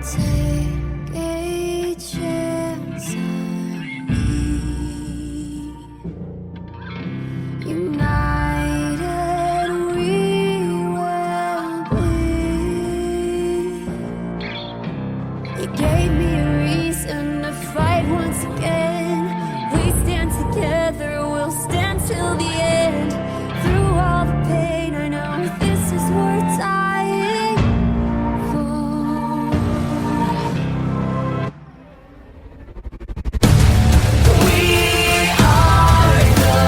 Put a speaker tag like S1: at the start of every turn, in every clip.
S1: Take a chance on me. United we will bleed. You gave me a reason to fight once again. We stand together, we'll stand till the end. Through all the pain, I know this is worth dying for. We are the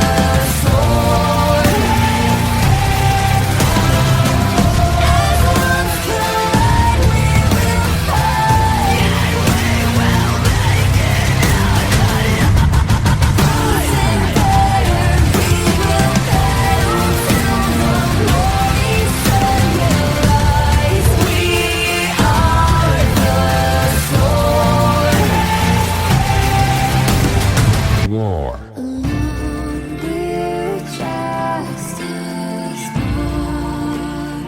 S1: sword. As one's blood, we will fight. We will make it out. Bruising better, we will battle till the glory sun will rise. We are the sword.
S2: War.
S1: Alone we're just as one,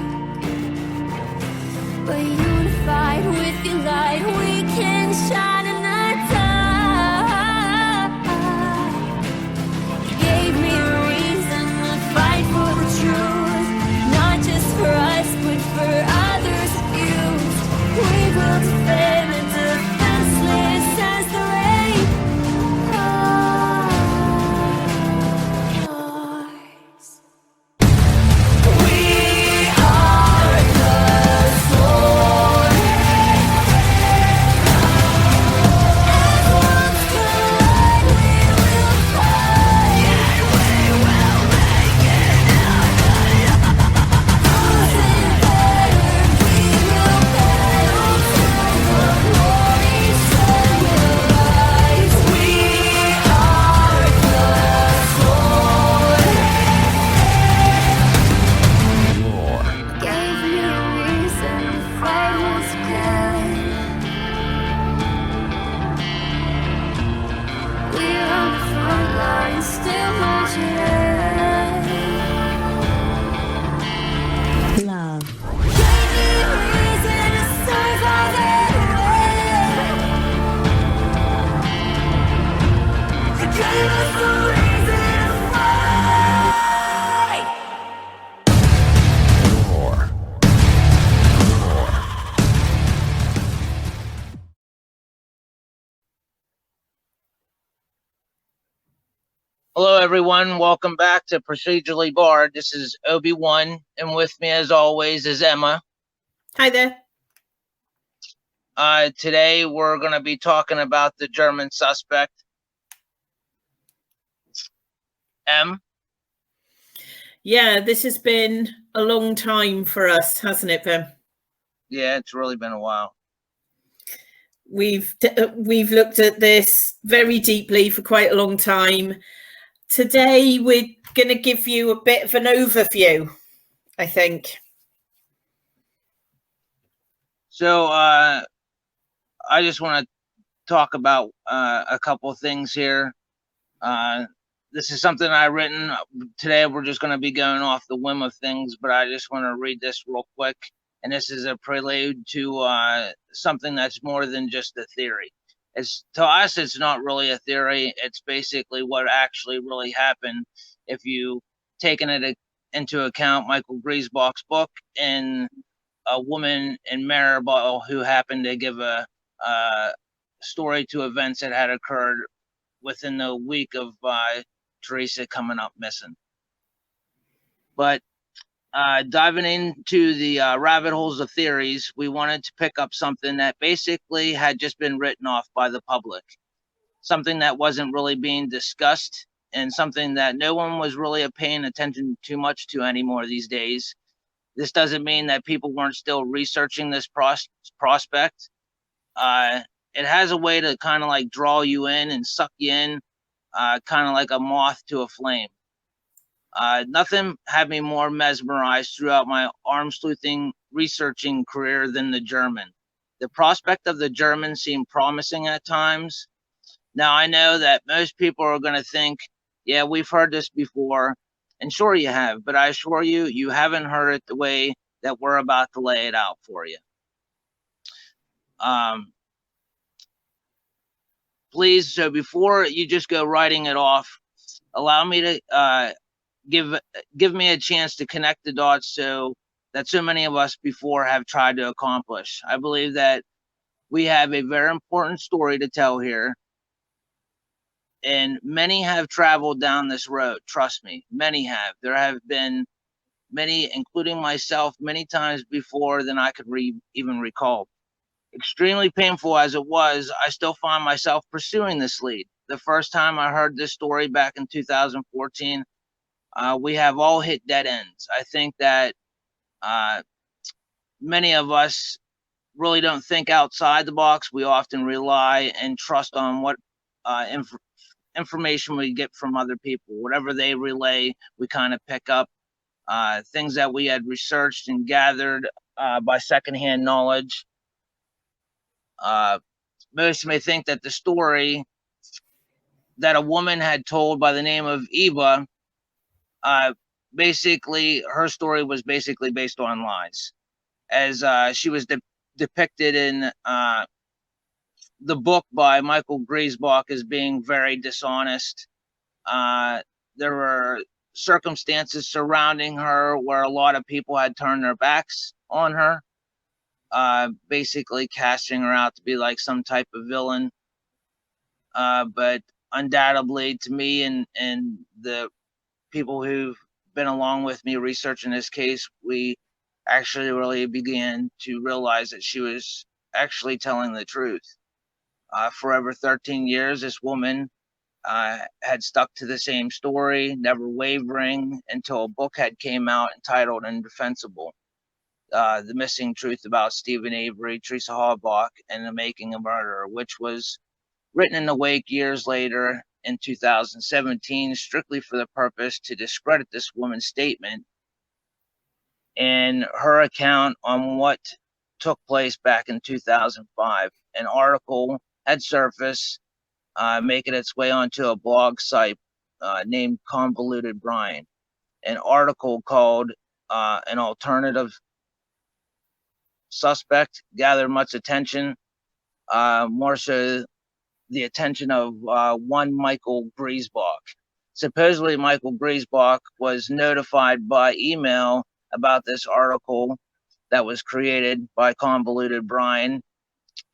S1: but unified with your light, we can shine in the dark. You gave me a reason to fight for the truth, not just for us, but for others abused. We will defend the defenseless as the rain pours. We are the sword. As one's blood, we will fight. We will make it out. Bruising better, we will battle till the glory sun will rise. We are the sword.
S2: War.
S1: Gave me a reason to fight once again. We're on the front line, still marching in.
S3: Love.
S1: Gave me a reason to survive and win. You gave us a reason to fight.
S2: War.
S4: Hello, everyone. Welcome back to Procedurally Barred. This is Obi-Wan, and with me, as always, is Emma.
S5: Hi there.
S4: Today, we're going to be talking about the German suspect, M.
S5: Yeah, this has been a long time for us, hasn't it, Ben?
S4: Yeah, it's really been a while.
S5: We've looked at this very deeply for quite a long time. Today, we're going to give you a bit of an overview, I think.
S4: So, I just want to talk about a couple of things here. This is something I've written. Today, we're just going to be going off the whim of things, but I just want to read this real quick. And this is a prelude to something that's more than just a theory. To us, it's not really a theory. It's basically what actually really happened. If you taken it into account Michael Griesbach's book and a woman in Maribel who happened to give a story to events that had occurred within the week of Teresa coming up missing. But diving into the rabbit holes of theories, we wanted to pick up something that basically had just been written off by the public, something that wasn't really being discussed, and something that no one was really paying attention too much to anymore these days. This doesn't mean that people weren't still researching this prospect. It has a way to kind of like draw you in and suck you in, kind of like a moth to a flame. Nothing had me more mesmerized throughout my arm-sleuthing researching career than the German. The prospect of the German seemed promising at times. Now, I know that most people are going to think, yeah, we've heard this before, and sure you have, but I assure you, you haven't heard it the way that we're about to lay it out for you. Please, so before you just go writing it off, allow me to give me a chance to connect the dots so that so many of us before have tried to accomplish. I believe that we have a very important story to tell here, and many have traveled down this road. Trust me, many have. There have been many, including myself, many times before than I could even recall. Extremely painful as it was, I still find myself pursuing this lead. The first time I heard this story back in 2014, we have all hit dead ends. I think that uh, many of us really don't think outside the box. We often rely and trust on what information we get from other people. Whatever they relay, we kind of pick up. Things that we had researched and gathered by secondhand knowledge. Most may think that the story that a woman had told by the name of Eva, basically, her story was basically based on lies, as she was depicted in the book by Michael Griesbach as being very dishonest. There were circumstances surrounding her where a lot of people had turned their backs on her, basically casting her out to be like some type of villain. But undoubtedly, to me and the people who've been along with me researching this case, we actually really began to realize that she was actually telling the truth. For over 13 years, this woman had stuck to the same story, never wavering, until a book had came out entitled Indefensible, The Missing Truth About Stephen Avery, Teresa Halbach, and the Making of Murder, which was written in the wake years later in 2017, strictly for the purpose to discredit this woman's statement and her account on what took place back in 2005. An article had surfaced, making its way onto a blog site named Convoluted Brian. An article called An Alternative Suspect gathered much attention, more so the attention of one Michael Griesbach. Supposedly, Michael Griesbach was notified by email about this article that was created by Convoluted Brian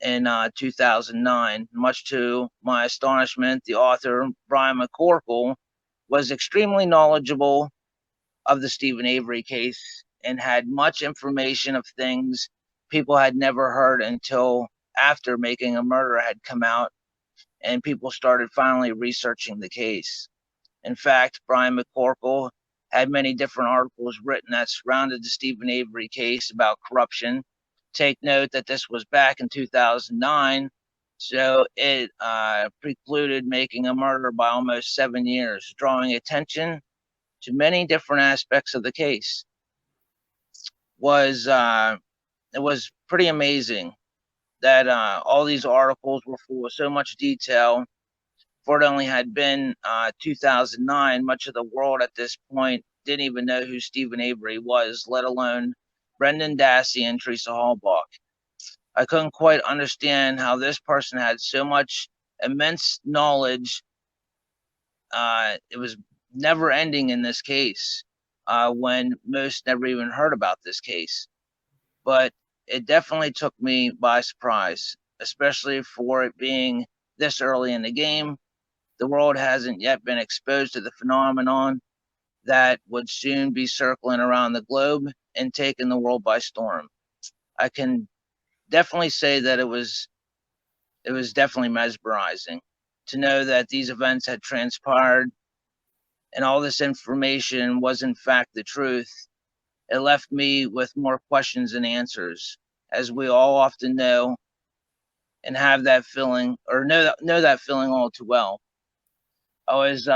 S4: in 2009. Much to my astonishment, the author, Brian McCorkle, was extremely knowledgeable of the Stephen Avery case and had much information of things people had never heard until after Making a Murder had come out and people started finally researching the case. In fact, Brian McCorkle had many different articles written that surrounded the Stephen Avery case about corruption. Take note that this was back in 2009, so it precluded Making a Murder by almost 7 years, drawing attention to many different aspects of the case. It was pretty amazing that all these articles were full of so much detail. For it only had been 2009, much of the world at this point didn't even know who Stephen Avery was, let alone Brendan Dassey and Teresa Halbach. I couldn't quite understand how this person had so much immense knowledge. It was never ending in this case, when most never even heard about this case. But it definitely took me by surprise, especially for it being this early in the game. The world hasn't yet been exposed to the phenomenon that would soon be circling around the globe and taking the world by storm. I can definitely say that it was definitely mesmerizing to know that these events had transpired and all this information was in fact the truth. It left me with more questions than answers, as we all often know and have that feeling, or know that feeling all too well. I was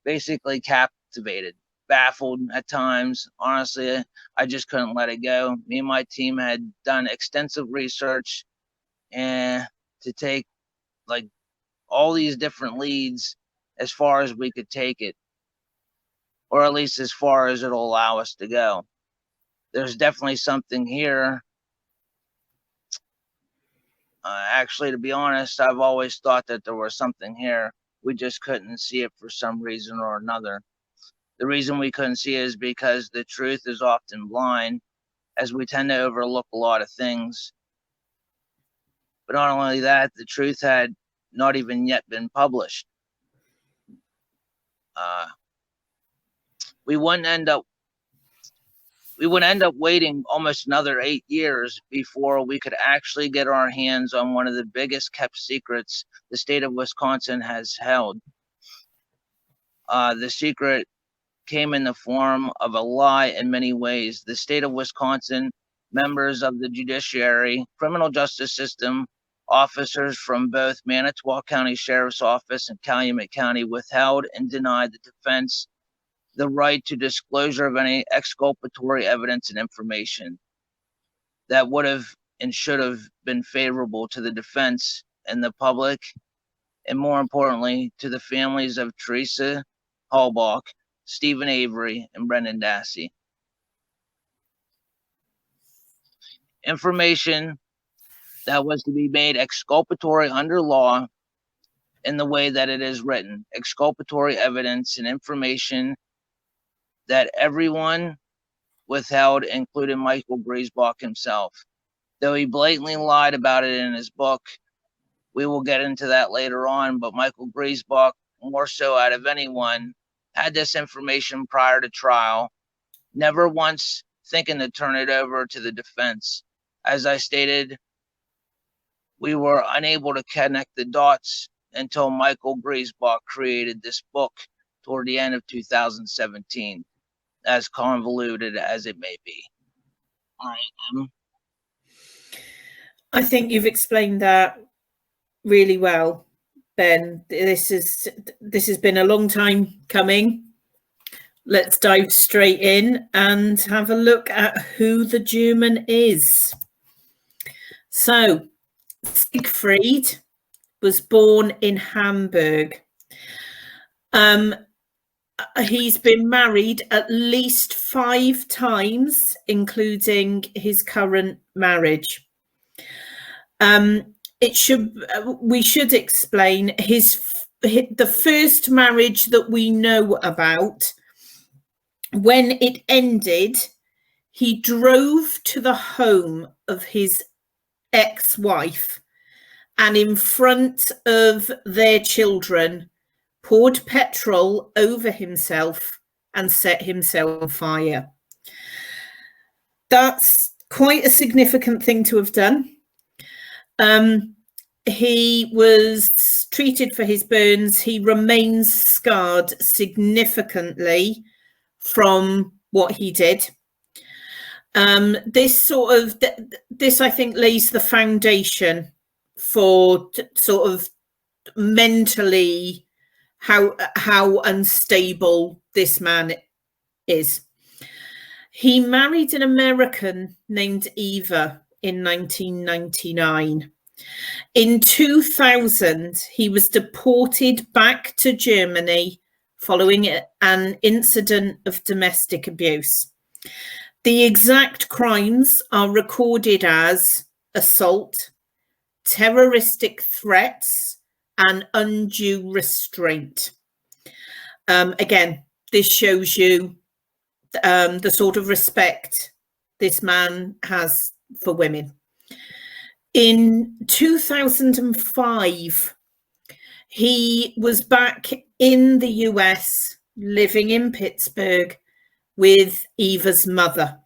S4: basically captivated, baffled at times. Honestly, I just couldn't let it go. Me and my team had done extensive research and to take like all these different leads as far as we could take it, or at least as far as it'll allow us to go. There's definitely something here Actually, to be honest, I've always thought that there was something here. We just couldn't see it for some reason or another. The reason we couldn't see it is because the truth is often blind, as we tend to overlook a lot of things. But not only that, the truth had not even yet been published. We would end up waiting almost another 8 years before we could actually get our hands on one of the biggest kept secrets the state of Wisconsin has held. The secret came in the form of a lie in many ways. The state of Wisconsin, members of the judiciary, criminal justice system, officers from both Manitowoc County Sheriff's Office and Calumet County withheld and denied the defense the right to disclosure of any exculpatory evidence and information that would have and should have been favorable to the defense and the public, and more importantly, to the families of Teresa Halbach, Stephen Avery, and Brendan Dassey. Information that was to be made exculpatory under law in the way that it is written. Exculpatory evidence and information that everyone withheld, including Michael Griesbach himself. Though he blatantly lied about it in his book, we will get into that later on, but Michael Griesbach, more so out of anyone, had this information prior to trial, never once thinking to turn it over to the defense. As I stated, we were unable to connect the dots until Michael Griesbach created this book toward the end of 2017. As convoluted as it may be. All right,
S5: I think you've explained that really well, Ben. This has been a long time coming. Let's dive straight in and have a look at who the German is. So, Siegfried was born in Hamburg. He's been married at least 5 times, including his current marriage. We should explain the first marriage that we know about. When it ended, he drove to the home of his ex-wife and in front of their children poured petrol over himself and set himself on fire. That's quite a significant thing to have done. He was treated for his burns. He remains scarred significantly from what he did. This I think lays the foundation for sort of mentally how unstable this man is. He married an American named Eva in 1999. In 2000, he was deported back to Germany following an incident of domestic abuse. The exact crimes are recorded as assault, terroristic threats, and undue restraint. Again, this shows you the sort of respect this man has for women. In 2005, he was back in the US, living in Pittsburgh with Eva's mother,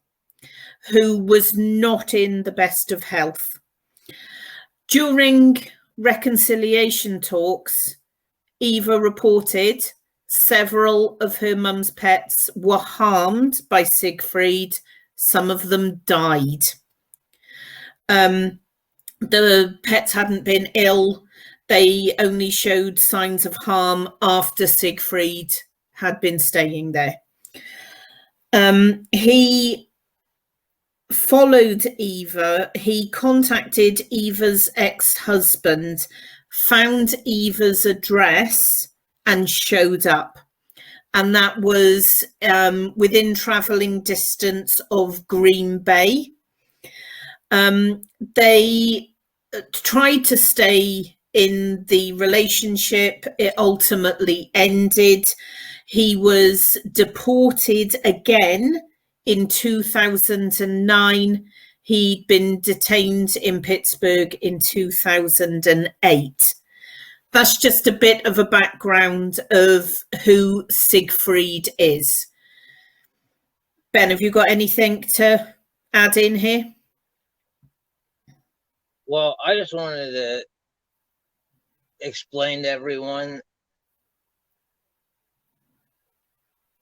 S5: who was not in the best of health. During reconciliation talks, Eva reported several of her mum's pets were harmed by Siegfried. Some of them died. The pets hadn't been ill. They only showed signs of harm after Siegfried had been staying there. He followed Eva. He contacted Eva's ex-husband, found Eva's address and showed up. And that was within traveling distance of Green Bay. They tried to stay in the relationship. It ultimately ended. He was deported again in 2009. He'd been detained in Pittsburgh in 2008. That's just a bit of a background of who Siegfried is. Ben, have you got anything to add in here?
S4: Well, I just wanted to explain to everyone,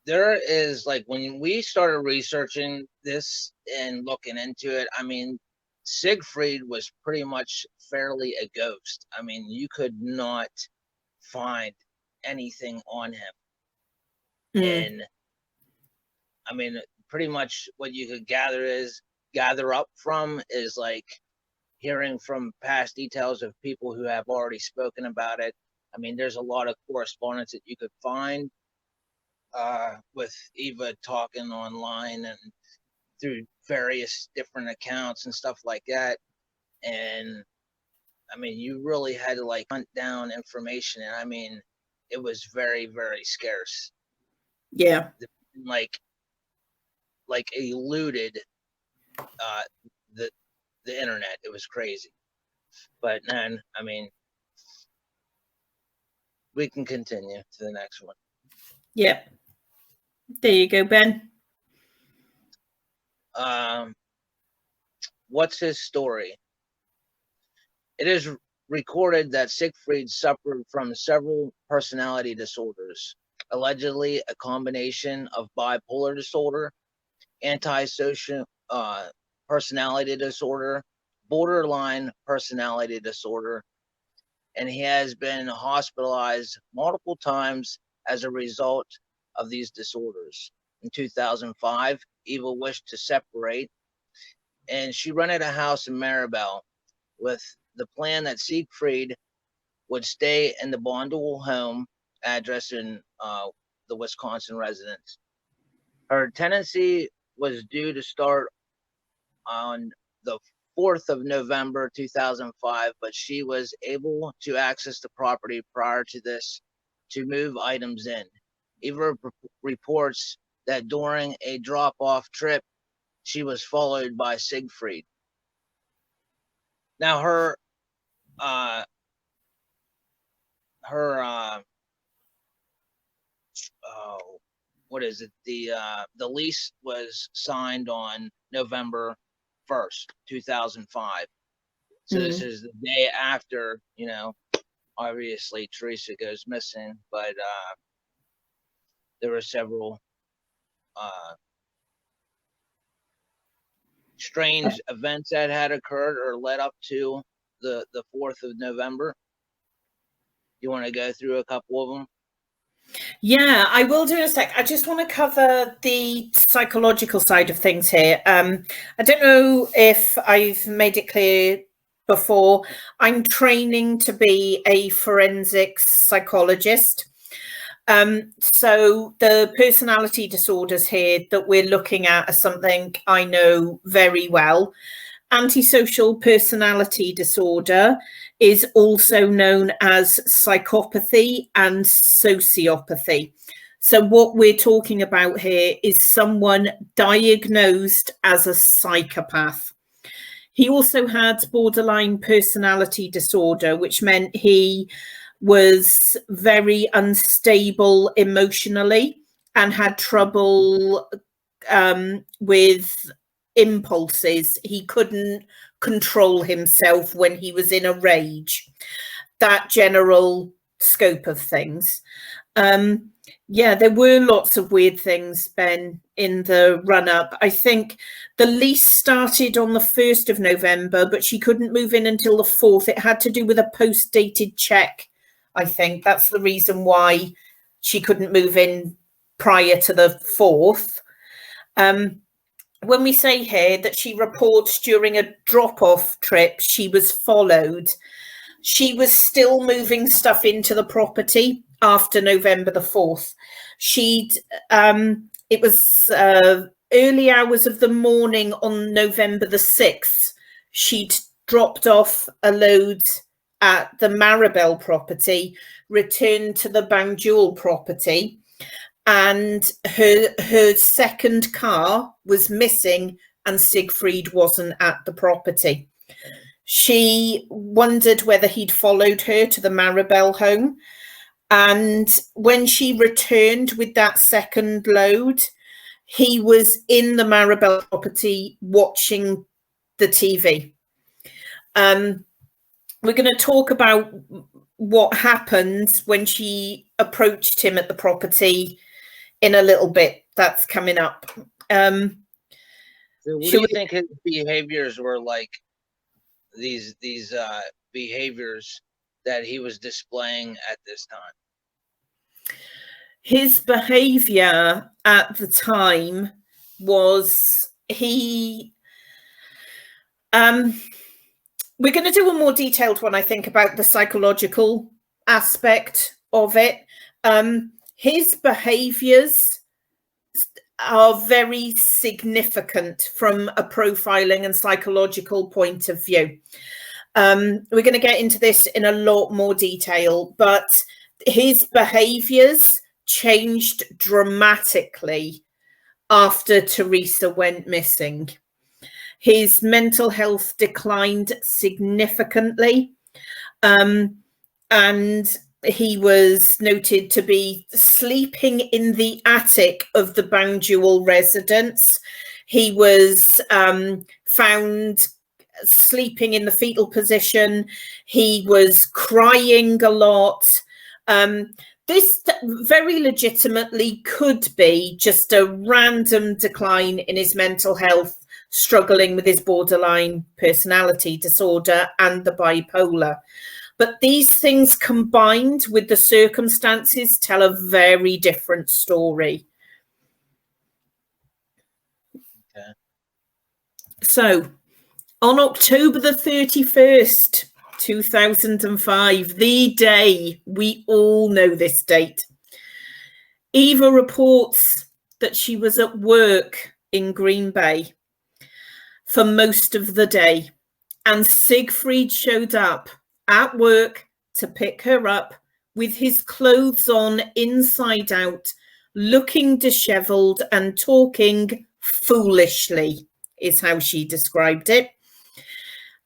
S4: there is, like, when we started researching this and looking into it, I mean, Siegfried was pretty much fairly a ghost. I mean, you could not find anything on him. And I mean, pretty much what you could gather up from is like hearing from past details of people who have already spoken about it. I mean, there's a lot of correspondence that you could find with Eva talking online and through various different accounts and stuff like that. And I mean, you really had to like hunt down information. And I mean, it was very, very scarce.
S5: Yeah.
S4: Like eluded the internet. It was crazy. But then, I mean, we can continue to the next one.
S5: Yeah. There you go, Ben.
S4: What's his story? It is recorded that Siegfried suffered from several personality disorders, allegedly a combination of bipolar disorder, antisocial personality disorder, borderline personality disorder, and he has been hospitalized multiple times as a result of these disorders. In 2005, Eva wished to separate, and she rented a house in Maribel with the plan that Siegfried would stay in the Bondul home address in the Wisconsin residence. Her tenancy was due to start on the 4th of November 2005, but she was able to access the property prior to this to move items in. Eva reports that during a drop-off trip, she was followed by Siegfried. Now what is it? The lease was signed on November 1st, 2005. So this is the day after, you know, obviously Teresa goes missing, but there were several strange events that had occurred or led up to the 4th of November. You want to go through a couple of them?
S5: Yeah, I will do in a sec. I just want to cover the psychological side of things here. I don't know if I've made it clear before. I'm training to be a forensic psychologist. So the personality disorders here that we're looking at are something I know very well. Antisocial personality disorder is also known as psychopathy and sociopathy. So what we're talking about here is someone diagnosed as a psychopath. He also had borderline personality disorder, which meant he was very unstable emotionally and had trouble with impulses. He couldn't control himself when he was in a rage. That general scope of things. Yeah, there were lots of weird things, Ben, in the run-up. I think the lease started on the 1st of November, but she couldn't move in until the 4th. It had to do with a post-dated check, I think. That's the reason why she couldn't move in prior to the 4th. When we say here that she reports during a drop-off trip, she was followed, she was still moving stuff into the property after November the 4th. It was early hours of the morning on November the 6th. She'd dropped off a load at the Maribel property, returned to the Banjul property, and her second car was missing and Siegfried wasn't at the property. She wondered whether he'd followed her to the Maribel home. And when she returned with that second load, he was in the Maribel property watching the TV. We're going to talk about what happened when she approached him at the property in a little bit. That's coming up.
S4: So what do you think his behaviors were like? These behaviors that he was displaying at this time.
S5: His behavior at the time was we're going to do a more detailed one, I think, about the psychological aspect of it. His behaviors are very significant from a profiling and psychological point of view. We're going to get into this in a lot more detail, but his behaviors changed dramatically after Teresa went missing. His mental health declined significantly, and he was noted to be sleeping in the attic of the Banjul residence. He was found sleeping in the fetal position. He was crying a lot. This very legitimately could be just a random decline in his mental health, struggling with his borderline personality disorder and the bipolar. But these things combined with the circumstances tell a very different story.
S4: Okay.
S5: So on October the 31st, 2005, the day, we all know this date, Eva reports that she was at work in Green Bay for most of the day, and Siegfried showed up at work to pick her up with his clothes on inside out, looking disheveled and talking foolishly, is how she described it.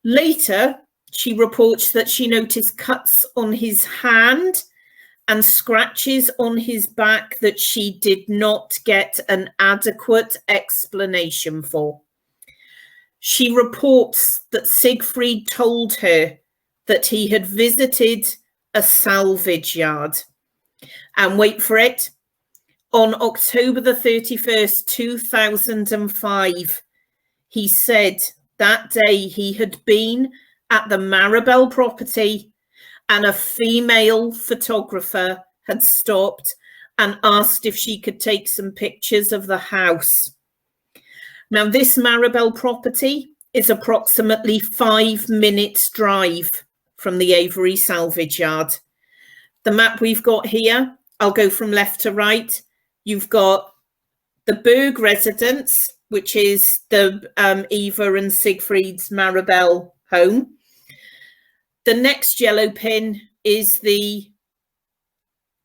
S5: Later, she reports that she noticed cuts on his hand and scratches on his back that she did not get an adequate explanation for. She reports that Siegfried told her that he had visited a salvage yard. And wait for it, on October the 31st, 2005, he said that day he had been at the Maribel property and a female photographer had stopped and asked if she could take some pictures of the house. Now, this Maribel property is approximately 5 minutes drive from the Avery salvage yard. The map we've got here, I'll go from left to right. You've got the Berg residence, which is the Eva and Siegfried's Maribel home. The next yellow pin is the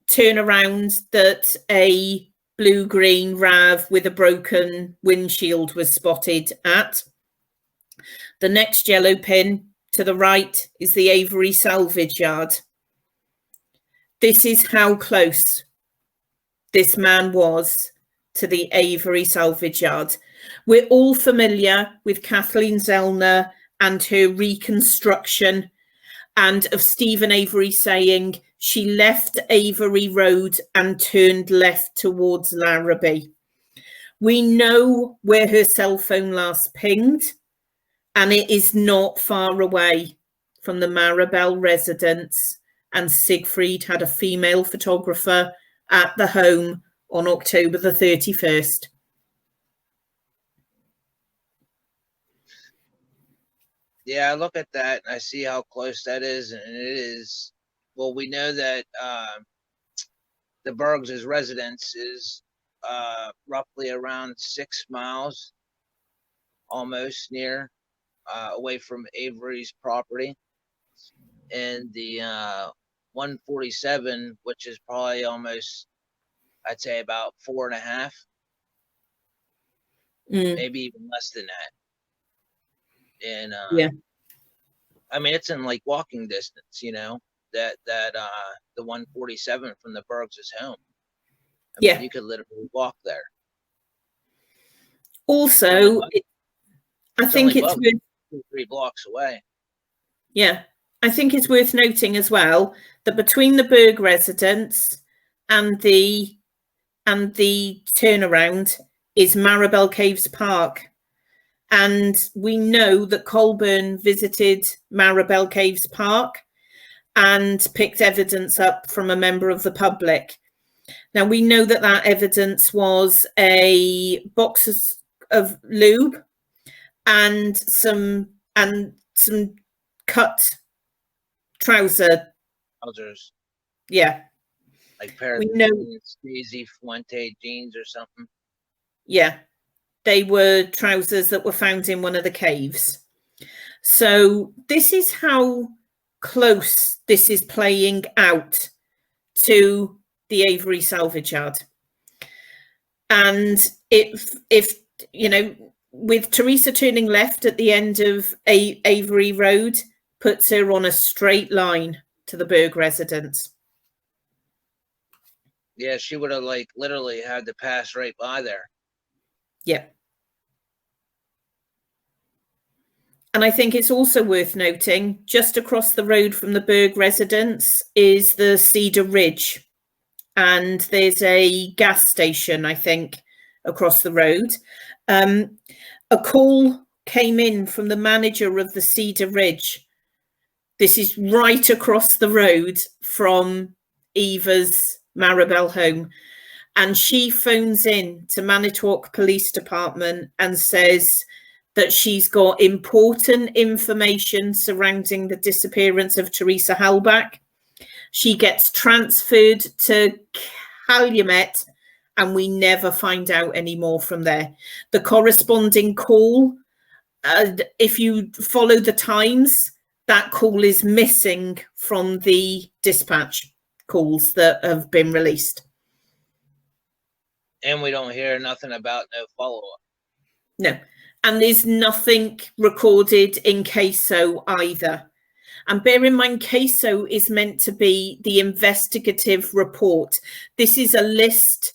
S5: turnaround that a blue-green RAV with a broken windshield was spotted at. The next yellow pin to the right is the Avery salvage yard. This is how close this man was to the Avery salvage yard. We're all familiar with Kathleen Zellner and her reconstruction, and of Stephen Avery saying she left Avery Road and turned left towards Larrabee. We know where her cell phone last pinged, and it is not far away from the Maribel residence, and Siegfried had a female photographer at the home on October the 31st.
S4: Yeah, I look at that and I see how close that is, and it is. Well, we know that the Bergs' residence is roughly around 6 miles, almost near. away from Avery's property, and the 147, which is probably almost, I'd say about 4.5, maybe even less than that. And
S5: Yeah.
S4: I mean, it's in like walking distance, that the 147 from the Bergs' home. I mean, you could literally walk there.
S5: Also, I think it's
S4: worth 2-3 blocks away.
S5: Yeah, I think it's worth noting as well that between the Berg residence and the turnaround is Maribel Caves Park. And we know that Colburn visited Maribel Caves Park and picked evidence up from a member of the public. Now, we know that that evidence was a box of lube and some cut trousers. Yeah.
S4: Like pair of Daisy Fuente jeans or something.
S5: Yeah. They were trousers that were found in one of the caves. So this is how close this is playing out to the Avery salvage yard. And if with Teresa turning left at the end of Avery Road, puts her on a straight line to the Berg residence.
S4: Yeah, she would have literally had to pass right by there.
S5: Yeah. And I think it's also worth noting, just across the road from the Berg residence is the Cedar Ridge. And there's a gas station, I think, across the road. A call came in from the manager of the Cedar Ridge. This is right across the road from Eva's Maribel home. And she phones in to Manitowoc Police Department and says that she's got important information surrounding the disappearance of Teresa Halbach. She gets transferred to Calumet and we never find out any more from there. The corresponding call, if you follow the times, that call is missing from the dispatch calls that have been released.
S4: And we don't hear nothing about no follow-up.
S5: No. And there's nothing recorded in CASO either. And bear in mind, CASO is meant to be the investigative report. This is a list.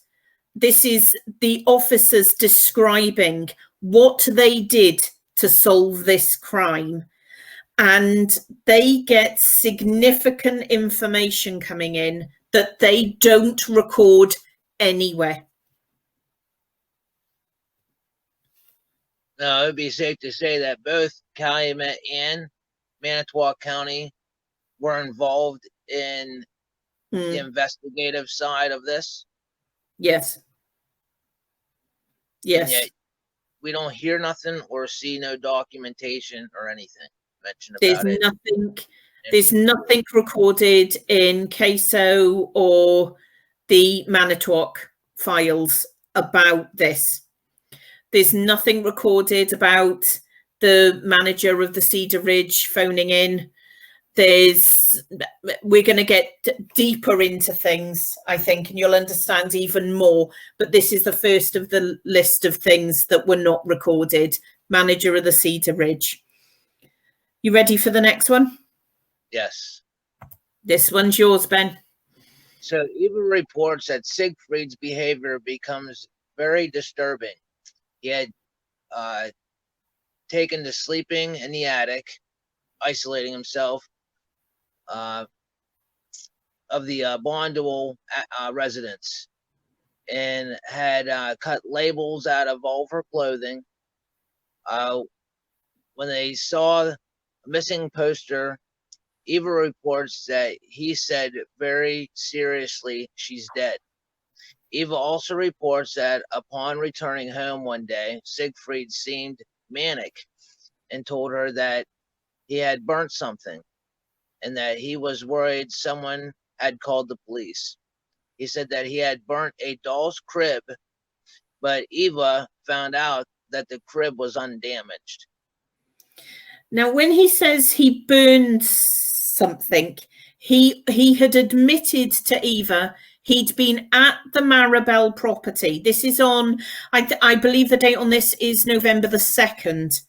S5: This is the officers describing what they did to solve this crime. And they get significant information coming in that they don't record anywhere.
S4: No, it would be safe to say that both Calumet and Manitowoc County were involved in the investigative side of this.
S5: Yes. Yes.
S4: And yet we don't hear nothing or see no documentation or anything mentioned about it.
S5: There's nothing recorded in CASO or the Manitowoc files about this. There's nothing recorded about the manager of the Cedar Ridge phoning in. We're going to get deeper into things, I think, and you'll understand even more. But this is the first of the list of things that were not recorded. Manager of the Cedar Ridge. You ready for the next one?
S4: Yes.
S5: This one's yours, Ben.
S4: So Eva reports that Siegfried's behavior becomes very disturbing. He had taken to sleeping in the attic, isolating himself of the Bondwell residence, and had cut labels out of all of her clothing. When they saw a missing poster, Eva reports that he said very seriously, "She's dead." Eva also reports that upon returning home one day, Siegfried seemed manic and told her that he had burnt something and that he was worried someone had called the police. He said that he had burnt a doll's crib, but Eva found out that the crib was undamaged.
S5: Now, when he says he burned something, he had admitted to Eva he'd been at the Maribel property. This is on, I believe the date on this is November the 2nd.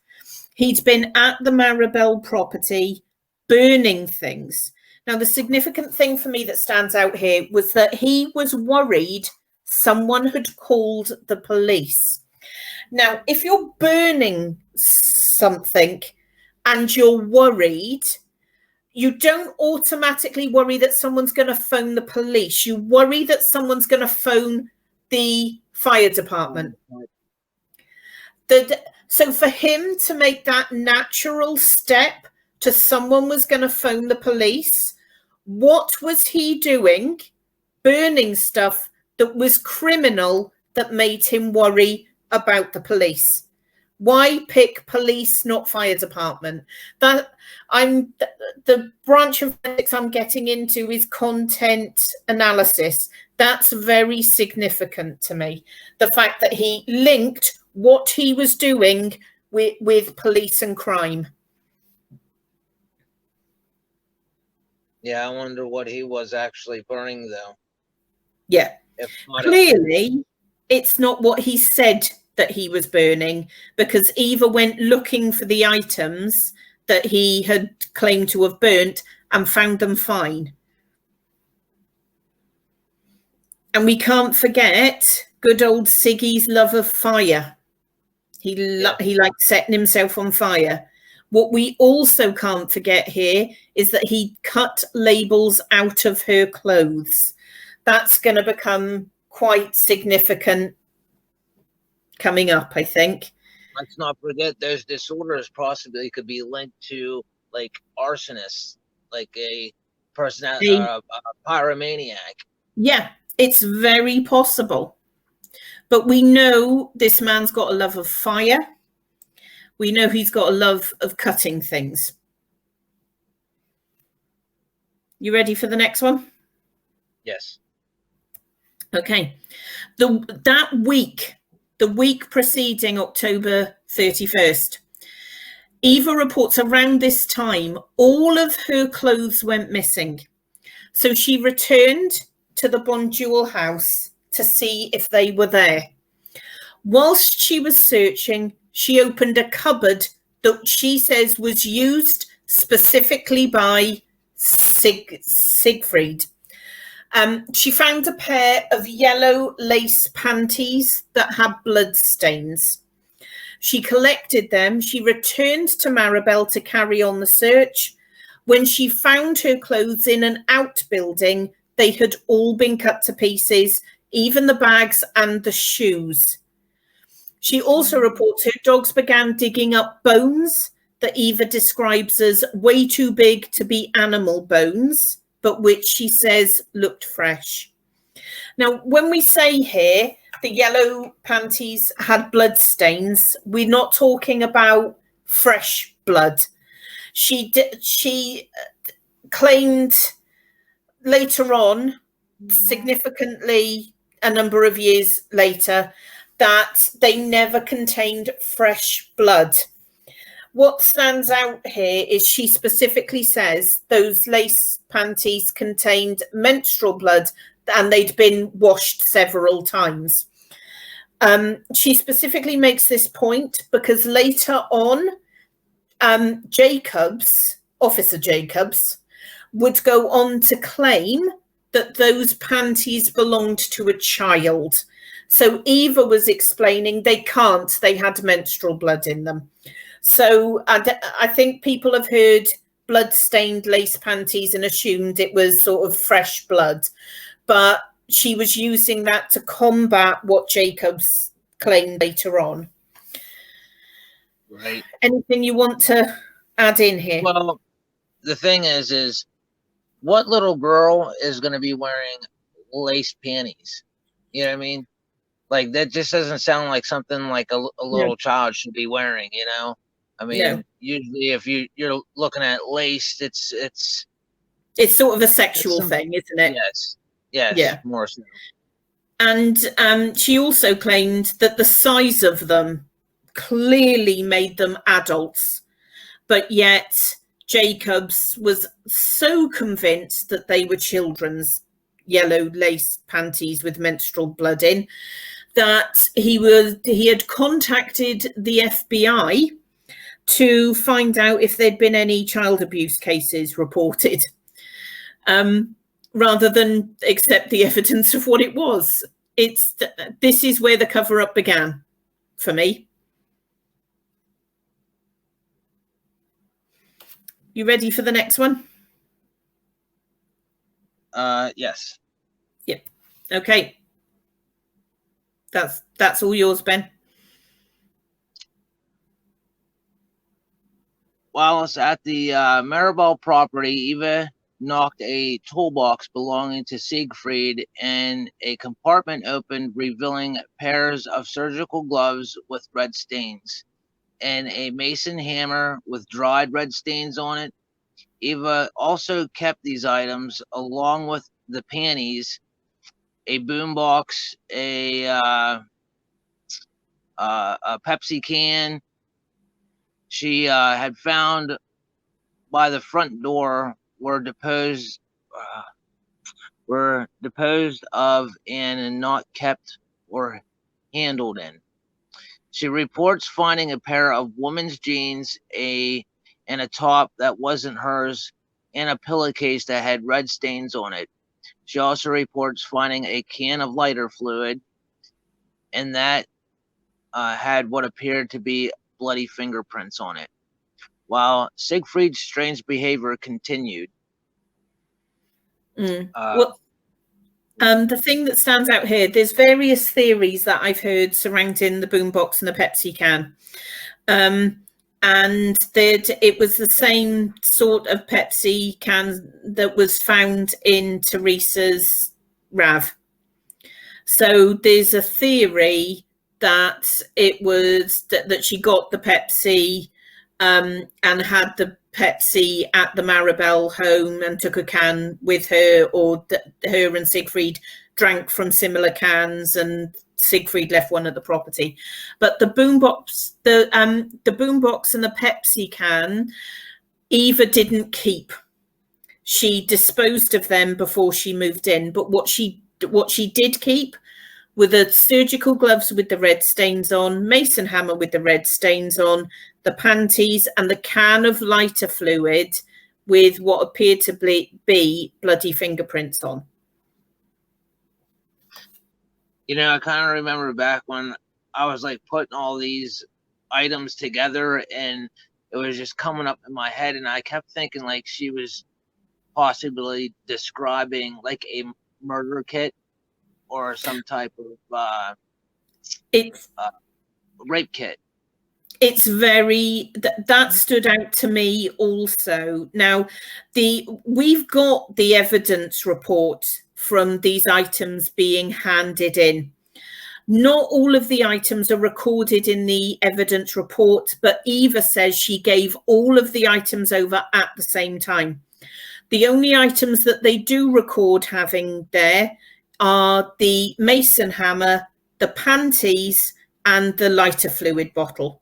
S5: He'd been at the Maribel property burning things. Now, the significant thing for me that stands out here was that he was worried someone had called the police. Now, if you're burning something and you're worried, you don't automatically worry that someone's going to phone the police. You worry that someone's going to phone the fire department. So for him to make that natural step to someone was going to phone the police, what was he doing? Burning stuff that was criminal that made him worry about the police. Why pick police, not fire department? The branch of ethics I'm getting into is content analysis. That's very significant to me. The fact that he linked what he was doing with police and crime.
S4: Yeah, I wonder what he was actually burning, though.
S5: Yeah.
S4: If not,
S5: clearly, it's not what he said that he was burning, because Eva went looking for the items that he had claimed to have burnt and found them fine. And we can't forget good old Siggy's love of fire. He liked setting himself on fire. What we also can't forget here is that he cut labels out of her clothes. That's going to become quite significant coming up, I think.
S4: Let's not forget those disorders possibly could be linked to like arsonists, like a personality, a pyromaniac.
S5: Yeah, it's very possible. But we know this man's got a love of fire. We know he's got a love of cutting things. You ready for the next one?
S4: Yes.
S5: Okay. The week preceding October 31st, Eva reports around this time, all of her clothes went missing. So she returned to the Bonjewel house to see if they were there. Whilst she was searching, she opened a cupboard that she says was used specifically by Siegfried. She found a pair of yellow lace panties that had blood stains. She collected them. She returned to Maribel to carry on the search. When she found her clothes in an outbuilding, they had all been cut to pieces, even the bags and the shoes. She also reports her dogs began digging up bones that Eva describes as way too big to be animal bones, but which she says looked fresh. Now, when we say here the yellow panties had blood stains, we're not talking about fresh blood. She claimed later on, significantly a number of years later, that they never contained fresh blood. What stands out here is she specifically says those lace panties contained menstrual blood and they'd been washed several times. She specifically makes this point because later on, Officer Jacobs, would go on to claim that those panties belonged to a child. So Eva was explaining they had menstrual blood in them. So I think people have heard blood-stained lace panties and assumed it was sort of fresh blood. But she was using that to combat what Jacobs claimed later on.
S4: Right.
S5: Anything you want to add in here?
S4: Well, the thing is what little girl is going to be wearing lace panties? You know what I mean? Like, that just doesn't sound like something like a little child should be wearing, you know? I mean, usually if you're looking at lace, it's
S5: sort of a sexual thing, isn't it?
S4: Yes. Yes.
S5: Yeah.
S4: More so.
S5: And she also claimed that the size of them clearly made them adults. but yet Jacobs was so convinced that they were children's yellow lace panties with menstrual blood in that he had contacted the FBI to find out if there'd been any child abuse cases reported, rather than accept the evidence of what it was. This is where the cover-up began for me. You ready for the next one?
S4: Yes.
S5: Yep. Okay. That's all yours, Ben.
S4: While it's at the Maribel property, Eva knocked a toolbox belonging to Siegfried, and a compartment opened, revealing pairs of surgical gloves with red stains and a mason hammer with dried red stains on it. Eva also kept these items along with the panties, a boombox, a Pepsi can. She had found by the front door were deposed of and not kept or handled in. She reports finding a pair of women's jeans, and a top that wasn't hers, and a pillowcase that had red stains on it. She also reports finding a can of lighter fluid, and that had what appeared to be bloody fingerprints on it. While Siegfried's strange behavior continued.
S5: The thing that stands out here, there's various theories that I've heard surrounding the boombox and the Pepsi can. And that it was the same sort of Pepsi can that was found in Teresa's RAV. So there's a theory that it was that she got the Pepsi and had the Pepsi at the Maribel home and took a can with her, or her and Siegfried drank from similar cans and Siegfried left one at the property. But the boombox, the boombox and the Pepsi can, Eva didn't keep. She disposed of them before she moved in. But what she did keep were the surgical gloves with the red stains on, mason hammer with the red stains on, the panties, and the can of lighter fluid with what appeared to be bloody fingerprints on.
S4: You know, I kind of remember back when I was like putting all these items together, and it was just coming up in my head, and I kept thinking like she was possibly describing like a murder kit or some type of rape kit.
S5: It's very that stood out to me also. Now, we've got the evidence report from these items being handed in. Not all of the items are recorded in the evidence report, but Eva says she gave all of the items over at the same time. The only items that they do record having there are the mason hammer, the panties, and the lighter fluid bottle.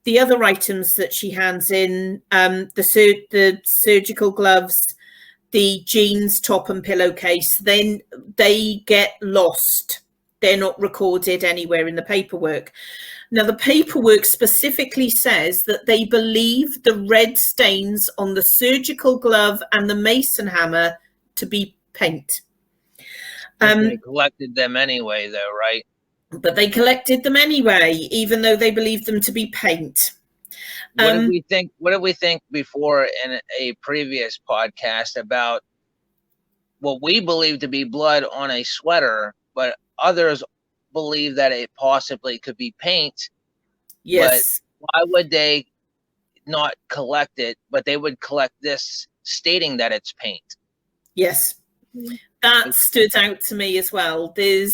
S5: The other items that she hands in, the surgical gloves, the jeans, top and pillowcase, then they get lost. They're not recorded anywhere in the paperwork. Now, the paperwork specifically says that they believe the red stains on the surgical glove and the mason hammer to be paint.
S4: They collected them anyway, though, right?
S5: But they collected them anyway, even though they believed them to be paint.
S4: What did we think? What did we think before in a previous podcast about what we believe to be blood on a sweater, but others believe that it possibly could be paint?
S5: Yes.
S4: But why would they not collect it? But they would collect this stating that it's paint.
S5: Yes. That stood out to me as well. They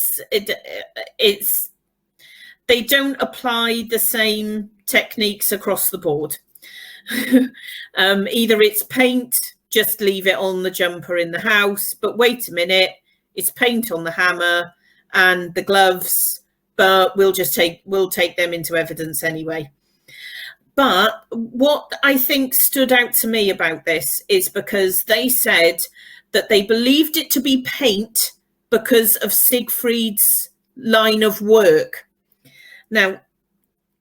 S5: don't apply the same techniques across the board. Either it's paint, just leave it on the jumper in the house, but wait a minute, it's paint on the hammer and the gloves, but we'll take them into evidence anyway. But what I think stood out to me about this is because they said that they believed it to be paint because of Siegfried's line of work. Now,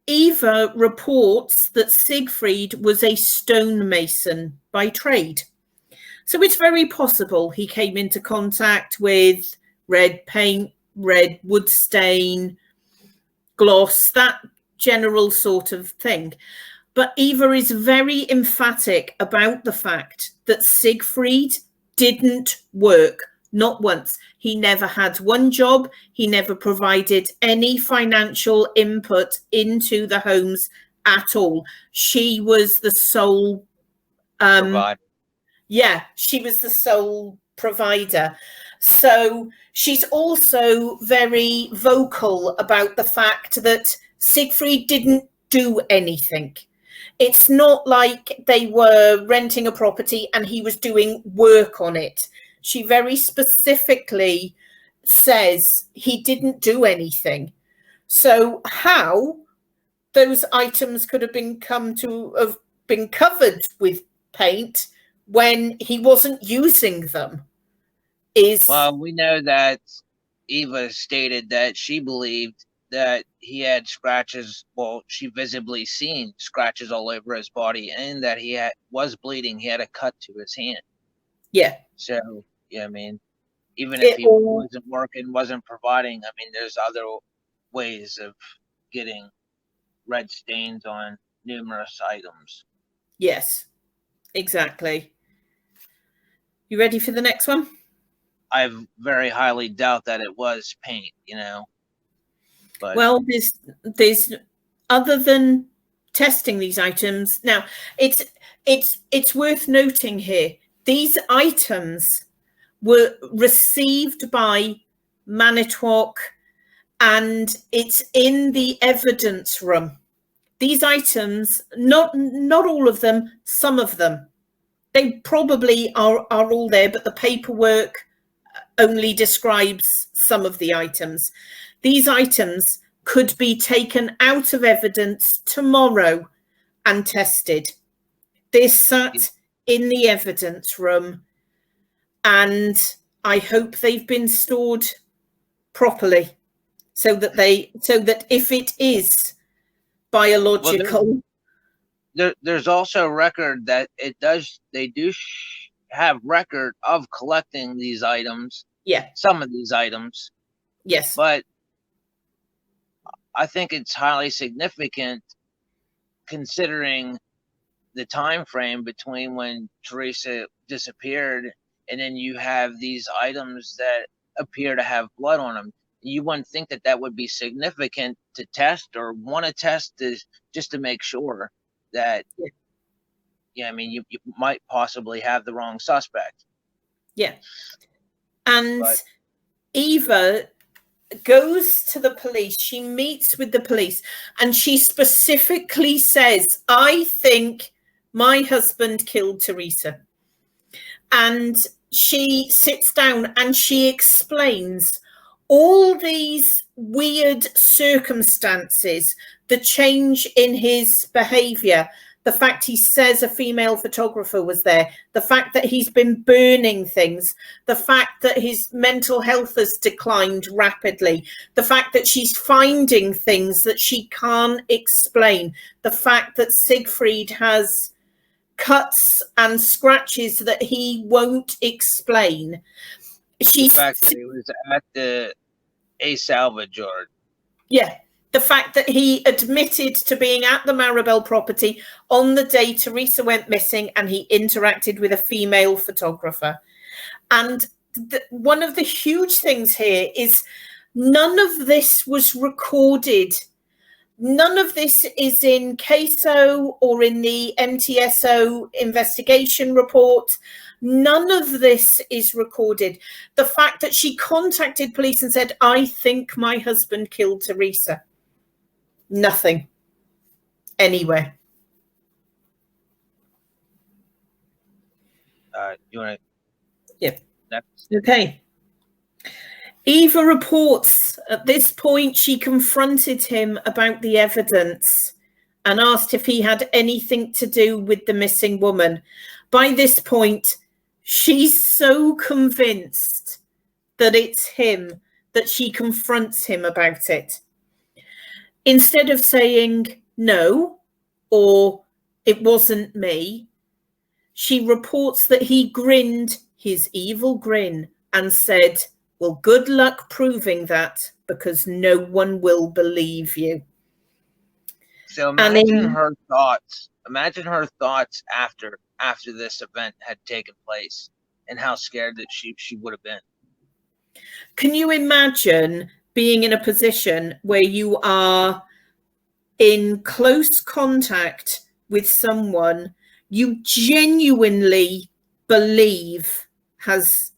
S5: Eva reports that Siegfried was a stonemason by trade. So it's very possible he came into contact with red paint, red wood stain, gloss, that general sort of thing. But Eva is very emphatic about the fact that Siegfried didn't work, not once. He never had one job. He never provided any financial input into the homes at all. She was the sole
S4: Provide.
S5: yeah, she was the sole provider. So she's also very vocal about the fact that Siegfried didn't do anything. It's not like they were renting a property and he was doing work on it. She very specifically says he didn't do anything. So how those items could have been covered with paint when he wasn't using them is...
S4: Well, we know that Eva stated that she believed that he had scratches. Well, she visibly seen scratches all over his body, and that he was bleeding. He had a cut to his hand.
S5: Yeah.
S4: So, yeah, I mean, even if he wasn't working, wasn't providing, I mean, there's other ways of getting red stains on numerous items.
S5: Yes, exactly. You ready for the next one?
S4: I very highly doubt that it was paint, But
S5: well, there's other than testing these items. Now, it's worth noting here, these items were received by Manitowoc, and it's in the evidence room. These items, not all of them, some of them, they probably are all there, but the paperwork only describes some of the items. These items could be taken out of evidence tomorrow and tested. They're sat in the evidence room, and I hope they've been stored properly so that if it is biological.
S4: Well, there's also record that they do have record of collecting these items.
S5: Yeah.
S4: Some of these items.
S5: Yes.
S4: But I think it's highly significant considering the time frame between when Teresa disappeared and then you have these items that appear to have blood on them. You wouldn't think that would be significant to test or want to test just to make sure that, I mean, you might possibly have the wrong suspect.
S5: Yeah. And Eva goes to the police. She meets with the police, and she specifically says, I think my husband killed Teresa. And she sits down and she explains all these weird circumstances, the change in his behavior, the fact he says a female photographer was there, the fact that he's been burning things, the fact that his mental health has declined rapidly, the fact that she's finding things that she can't explain, the fact that Siegfried has cuts and scratches that he won't explain.
S4: The fact that he was at the A salvage yard.
S5: Yeah. The fact that he admitted to being at the Maribel property on the day Teresa went missing, and he interacted with a female photographer. And one of the huge things here is none of this was recorded. None of this is in CASO or in the MTSO investigation report. None of this is recorded. The fact that she contacted police and said, I think my husband killed Teresa. Nothing. Anywhere.
S4: You want to?
S5: Yep.
S4: Next.
S5: Okay. Eva reports at this point she confronted him about the evidence, and asked if he had anything to do with the missing woman. By this point, she's so convinced that it's him that she confronts him about it. Instead of saying no or it wasn't me, she reports that he grinned his evil grin and said, well, good luck proving that, because no one will believe you.
S4: So imagine her thoughts. Imagine her thoughts after this event had taken place, and how scared that she would have been.
S5: Can you imagine being in a position where you are in close contact with someone you genuinely believe has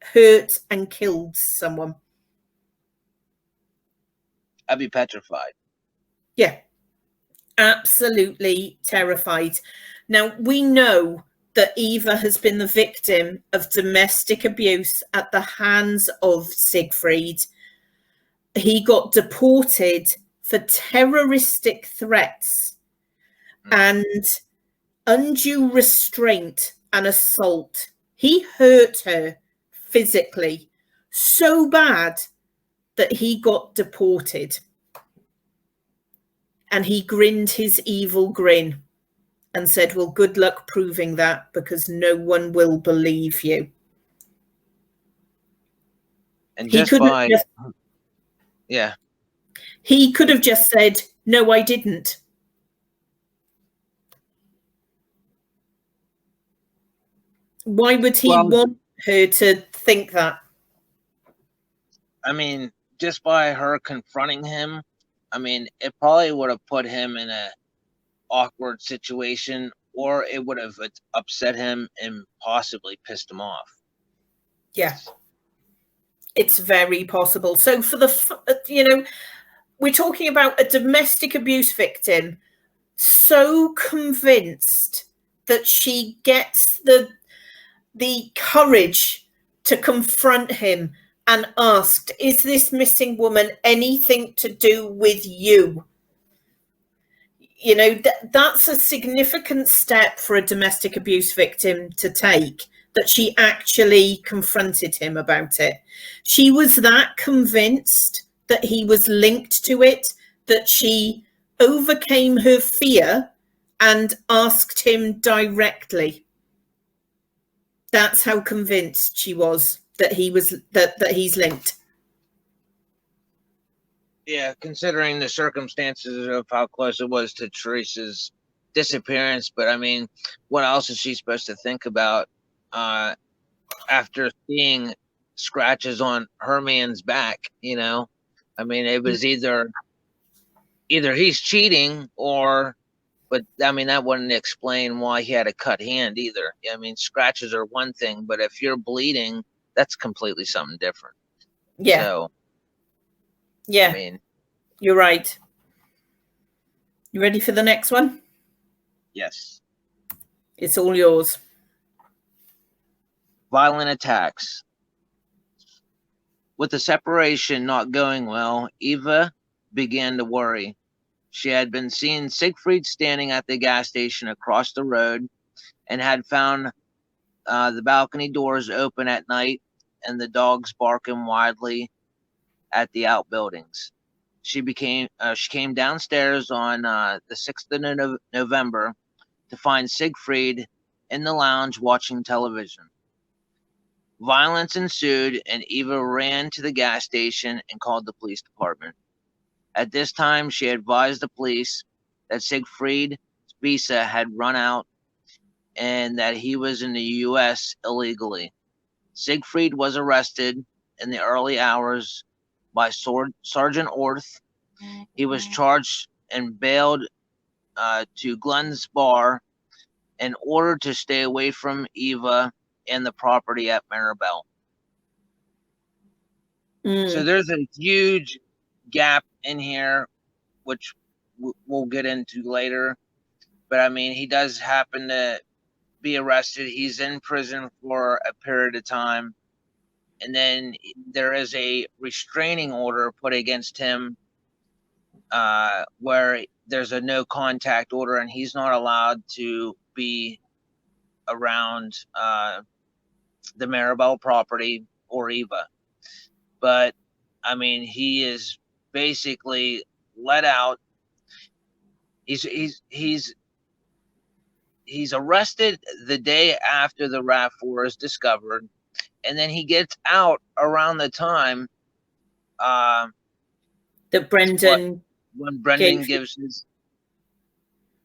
S5: hurt and killed someone?
S4: I'd be petrified.
S5: Yeah, absolutely terrified. Now, we know that Eva has been the victim of domestic abuse at the hands of Siegfried. He got deported for terroristic threats and undue restraint and assault. He hurt her physically so bad that he got deported. And he grinned his evil grin and said, well, good luck proving that, because no one will believe you.
S4: And he could have
S5: just said, no, I didn't. Why would he want her to think that?
S4: I mean, just by her confronting him, I mean, it probably would have put him in a awkward situation, or it would have upset him and possibly pissed him off.
S5: Yeah, it's very possible. So for we're talking about a domestic abuse victim so convinced that she gets the courage to confront him and asked, is this missing woman anything to do with you? You know, that's a significant step for a domestic abuse victim to take, that she actually confronted him about it. She was that convinced that he was linked to it, that she overcame her fear and asked him directly. That's how convinced she was that he's linked.
S4: Yeah, considering the circumstances of how close it was to Teresa's disappearance, but I mean, what else is she supposed to think about after seeing scratches on her man's back? You know, I mean, it was either he's cheating, but I mean, that wouldn't explain why he had a cut hand either. I mean, scratches are one thing, but if you're bleeding, that's completely something different.
S5: Yeah.
S4: So,
S5: yeah,
S4: I mean,
S5: you're right. You ready for the next one?
S4: Yes.
S5: It's all yours.
S4: Violent attacks. With the separation not going well, Eva began to worry. She had been seeing Siegfried standing at the gas station across the road and had found the balcony doors open at night and the dogs barking wildly at the outbuildings. She came downstairs on the 6th of November to find Siegfried in the lounge watching television. Violence ensued, and Eva ran to the gas station and called the police department. At this time, she advised the police that Siegfried's visa had run out and that he was in the U.S. illegally. Siegfried was arrested in the early hours by Sergeant Orth. He was charged and bailed to Glenn's bar and ordered to stay away from Eva and the property at Maribel. So there's a huge gap in here, which we'll get into later. But I mean, he does happen to be arrested. He's in prison for a period of time. And then there is a restraining order put against him where there's a no contact order and he's not allowed to be around the Maribel property or Eva. But I mean, he is basically let out. He's arrested the day after the RAV4 is discovered, and then he gets out around the time
S5: that Brendan
S4: when Brendan gives his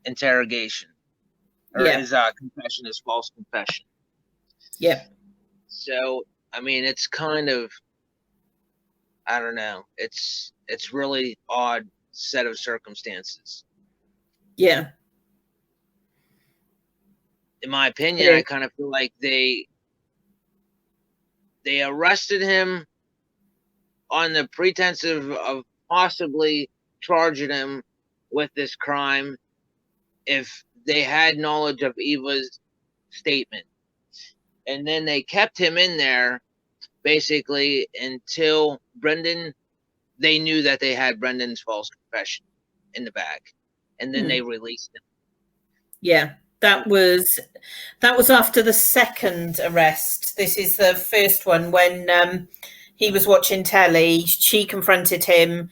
S4: interrogation or
S5: Yeah.
S4: his confession, his false confession.
S5: Yeah.
S4: So I mean, it's kind of, I don't know. It's really odd set of circumstances.
S5: Yeah.
S4: In my opinion,
S5: Yeah.
S4: I kind of feel like they arrested him on the pretense of possibly charging him with this crime if they had knowledge of Eva's statement. And then they kept him in there basically until they knew that they had Brendan's false confession in the bag. And then they released him.
S5: Yeah. That was after the second arrest. This is the first one when he was watching telly. She confronted him.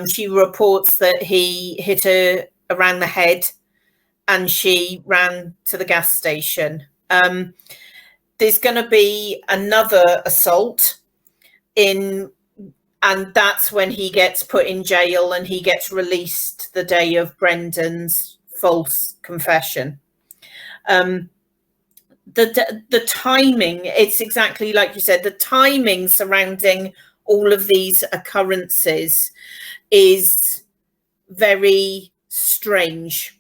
S5: She reports that he hit her around the head and she ran to the gas station. There's going to be another assault and that's when he gets put in jail and he gets released the day of Brendan's false confession. The timing, it's exactly like you said, the timing surrounding all of these occurrences is very strange.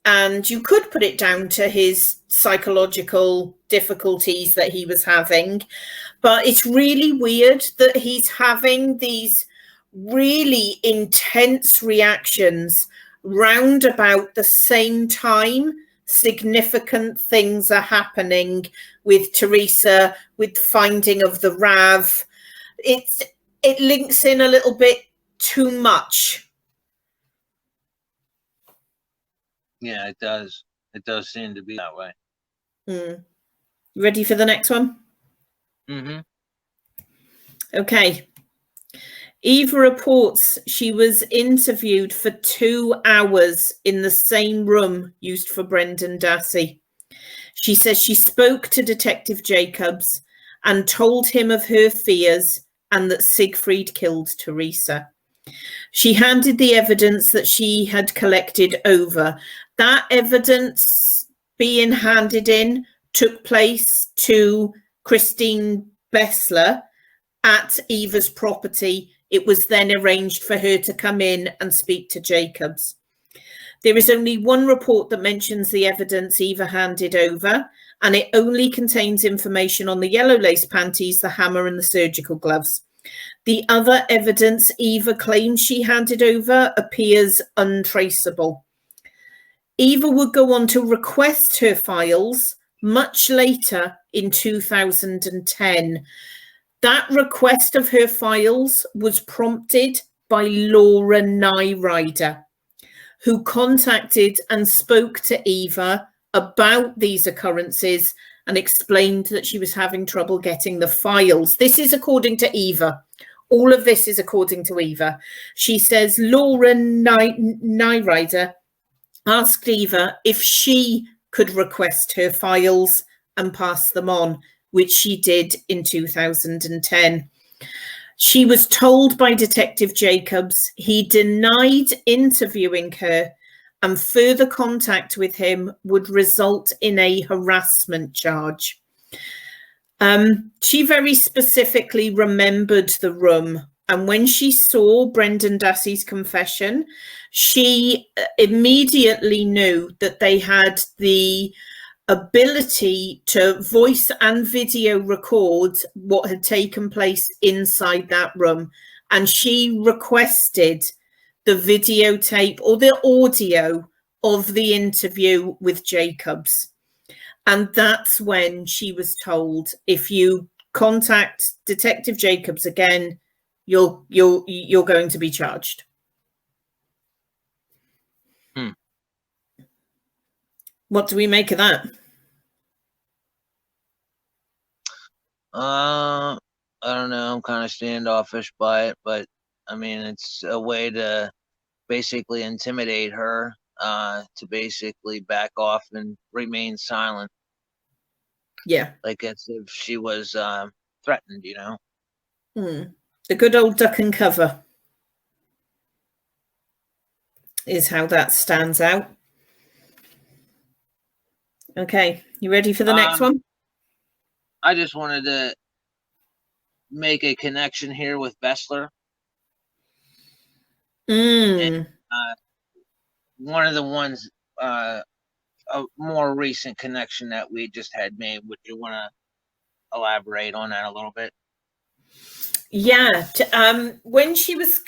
S5: And you could put it down to his psychological difficulties that he was having, but it's really weird that he's having these really intense reactions round about the same time. Significant things are happening with Teresa, with finding of the RAV. It links in a little bit too much.
S4: Yeah, it does. It does seem to be that way.
S5: Ready for the next one?
S4: Mm-hmm.
S5: Okay. Eva reports she was interviewed for 2 hours in the same room used for Brendan Dassey. She says she spoke to Detective Jacobs and told him of her fears and that Siegfried killed Teresa. She handed the evidence that she had collected over. That evidence being handed in took place to Christine Bessler at Eva's property. It was then arranged for her to come in and speak to Jacobs. There is only one report that mentions the evidence Eva handed over, and it only contains information on the yellow lace panties, the hammer, and the surgical gloves. The other evidence Eva claims she handed over appears untraceable. Eva would go on to request her files much later in 2010. That request of her files was prompted by Laura Nyrider, who contacted and spoke to Eva about these occurrences and explained that she was having trouble getting the files. This is according to Eva. All of this is according to Eva. She says Laura Nyrider asked Eva if she could request her files and pass them on, which she did in 2010. She was told by Detective Jacobs he denied interviewing her and further contact with him would result in a harassment charge. She very specifically remembered the room, and when she saw Brendan Dassey's confession, she immediately knew that they had the ability to voice and video record what had taken place inside that room, and she requested the videotape or the audio of the interview with Jacobs. And that's when she was told, if you contact Detective Jacobs again, you're going to be charged.
S4: Hmm.
S5: What do we make of that?
S4: I don't know. I'm kind of standoffish by it, but I mean, it's a way to basically intimidate her, to basically back off and remain silent,
S5: Yeah.
S4: like as if she was threatened, you know?
S5: The good old duck and cover is how that stands out. Okay, you ready for the next one?
S4: I just wanted to make a connection here with Bessler. And, one of the ones, a more recent connection that we just had made. Would you want to elaborate on that a little bit?
S5: Yeah. When she was,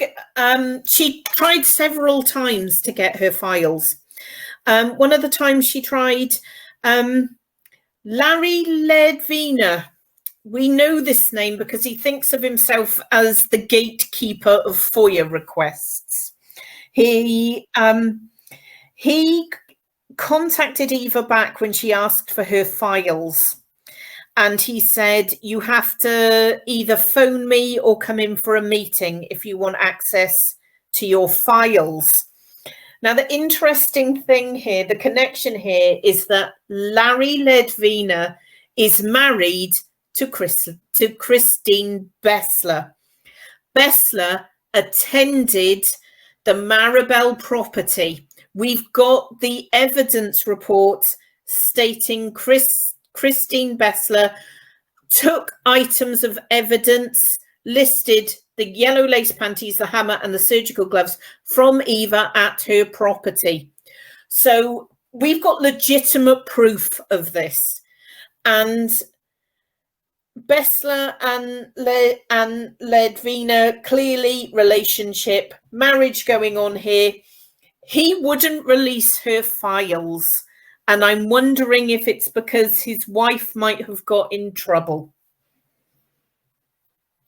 S5: she tried several times to get her files. One of the times she tried, Larry Ledvina. We know this name because he thinks of himself as the gatekeeper of FOIA requests. He contacted Eva back when she asked for her files. And he said, you have to either phone me or come in for a meeting if you want access to your files. Now, the interesting thing here, the connection here, is that Larry Ledvina is married to Christine Bessler. Bessler attended the Maribel property. We've got the evidence report stating Christine Bessler took items of evidence, listed the yellow lace panties, the hammer, and the surgical gloves from Eva at her property. So we've got legitimate proof of this. And Bessler and Ledvina, clearly relationship, marriage going on here. He wouldn't release her files. And I'm wondering if it's because his wife might have got in trouble.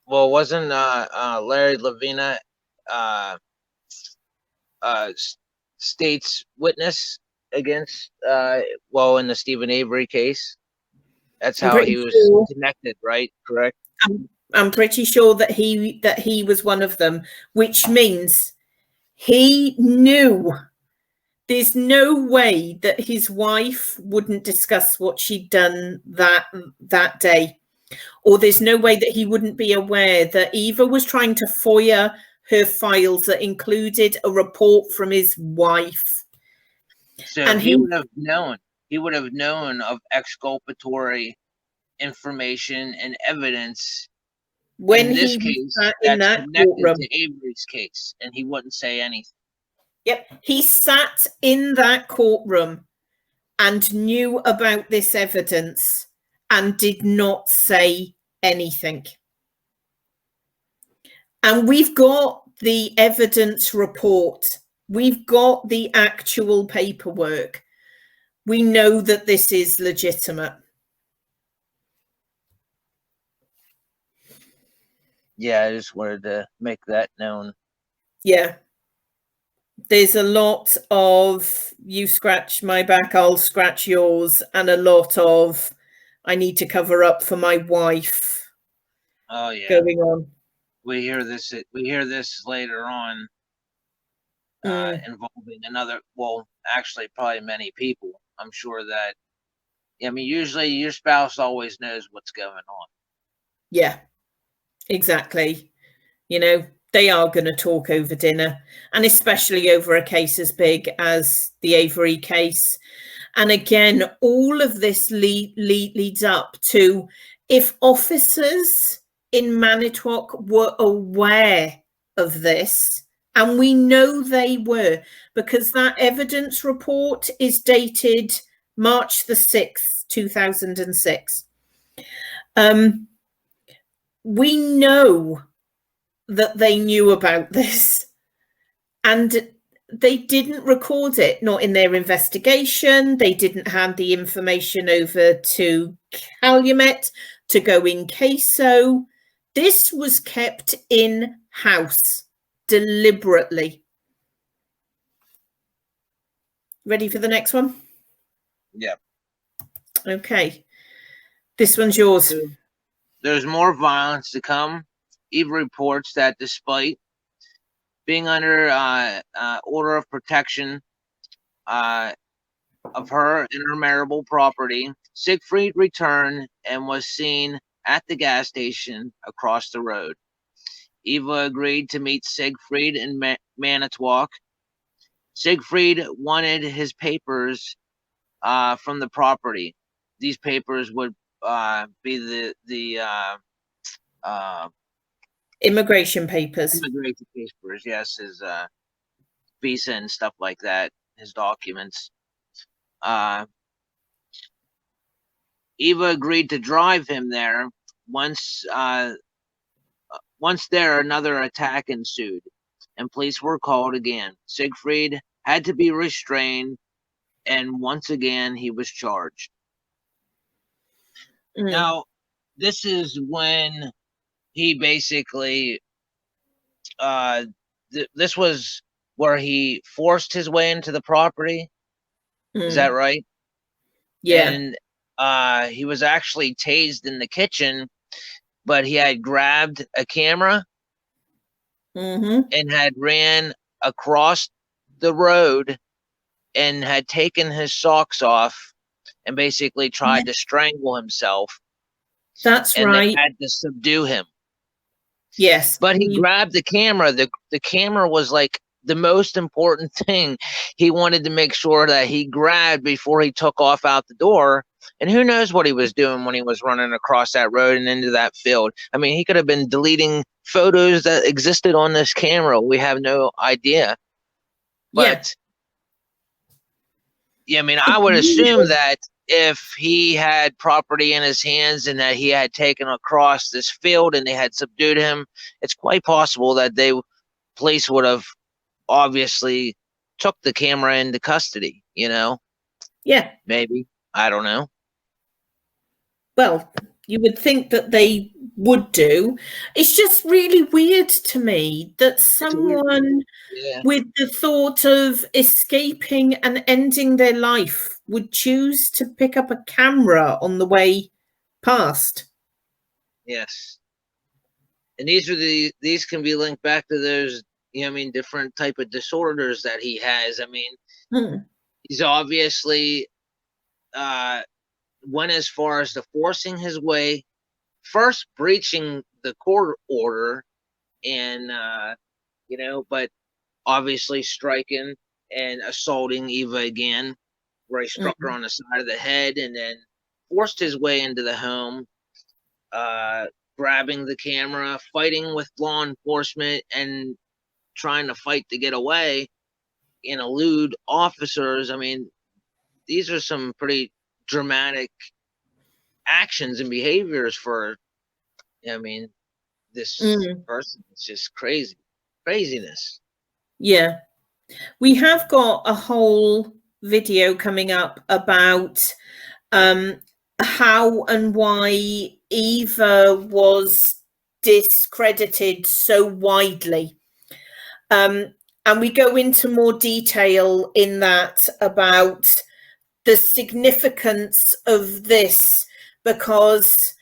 S4: Well, wasn't Larry Ledvina state's witness against in the Stephen Avery case? That's how he was connected, right? Correct.
S5: I'm pretty sure that he was one of them, which means he knew. There's no way that his wife wouldn't discuss what she'd done that day, or there's no way that he wouldn't be aware that Eva was trying to FOIA her files that included a report from his wife.
S4: So and he would have known. He would have known of exculpatory information and evidence
S5: when
S4: in this
S5: he
S4: case
S5: sat
S4: that's
S5: in that
S4: connected
S5: courtroom.
S4: to Avery's case, and he wouldn't say anything.
S5: Yep, he sat in that courtroom and knew about this evidence and did not say anything. And we've got the evidence report. We've got the actual paperwork. We know that this is legitimate.
S4: Yeah, I just wanted to make that known.
S5: Yeah. There's a lot of you scratch my back, I'll scratch yours, and a lot of I need to cover up for my wife.
S4: Oh yeah,
S5: going on.
S4: We hear this later on, involving another. Well, actually, probably many people. I'm sure that. I mean, usually your spouse always knows what's going on.
S5: Yeah, exactly. You know, they are going to talk over dinner, and especially over a case as big as the Avery case. And again, all of this leads up to if officers in Manitowoc were aware of this, and we know they were, because that evidence report is dated March the 6th, 2006. We know that they knew about this, and they didn't record it, not in their investigation. They didn't hand the information over to Calumet to go in CASO. This was kept in-house deliberately. Ready for the next one?
S4: Yep.
S5: Okay. This one's yours.
S4: There's more violence to come. Eve reports that despite being under order of protection of her and her marital property, Siegfried returned and was seen at the gas station across the road. Eva agreed to meet Siegfried in Manitowoc. Siegfried wanted his papers from the property. These papers would be the
S5: Immigration papers.
S4: immigration papers, yes, his visa and stuff like that, his documents. Eva agreed to drive him there. Once there, another attack ensued, and police were called again. Siegfried had to be restrained, and once again he was charged. Now, this is when he basically, this was where he forced his way into the property. Is that right?
S5: Yeah.
S4: And he was actually tased in the kitchen, but he had grabbed a camera and had ran across the road and had taken his socks off and basically tried to strangle himself.
S5: That's
S4: and
S5: right.
S4: They had to subdue him.
S5: Yes.
S4: But he grabbed the camera. The camera was like the most important thing. He wanted to make sure that he grabbed before he took off out the door. And who knows what he was doing when he was running across that road and into that field. I mean, he could have been deleting photos that existed on this camera. We have no idea. But yeah, I mean, I would assume that if he had property in his hands and that he had taken across this field and they had subdued him, it's quite possible that police would have obviously took the camera into custody, you know?
S5: Yeah.
S4: Maybe. I don't know.
S5: Well, you would think that they would do. It's just really weird to me that someone with the thought of escaping and ending their life would choose to pick up a camera on the way past.
S4: Yes. And these can be linked back to those, you know, I mean, different type of disorders that he has. I mean, he's obviously went as far as to forcing his way, first breaching the court order and, you know, but obviously striking and assaulting Eva again, where he struck her on the side of the head and then forced his way into the home, grabbing the camera, fighting with law enforcement and trying to fight to get away and elude officers. I mean, these are some pretty dramatic actions and behaviors for, I mean, this person. It's just craziness.
S5: Yeah. We have got a whole video coming up about how and why Eva was discredited so widely. And we go into more detail in that about the significance of this, because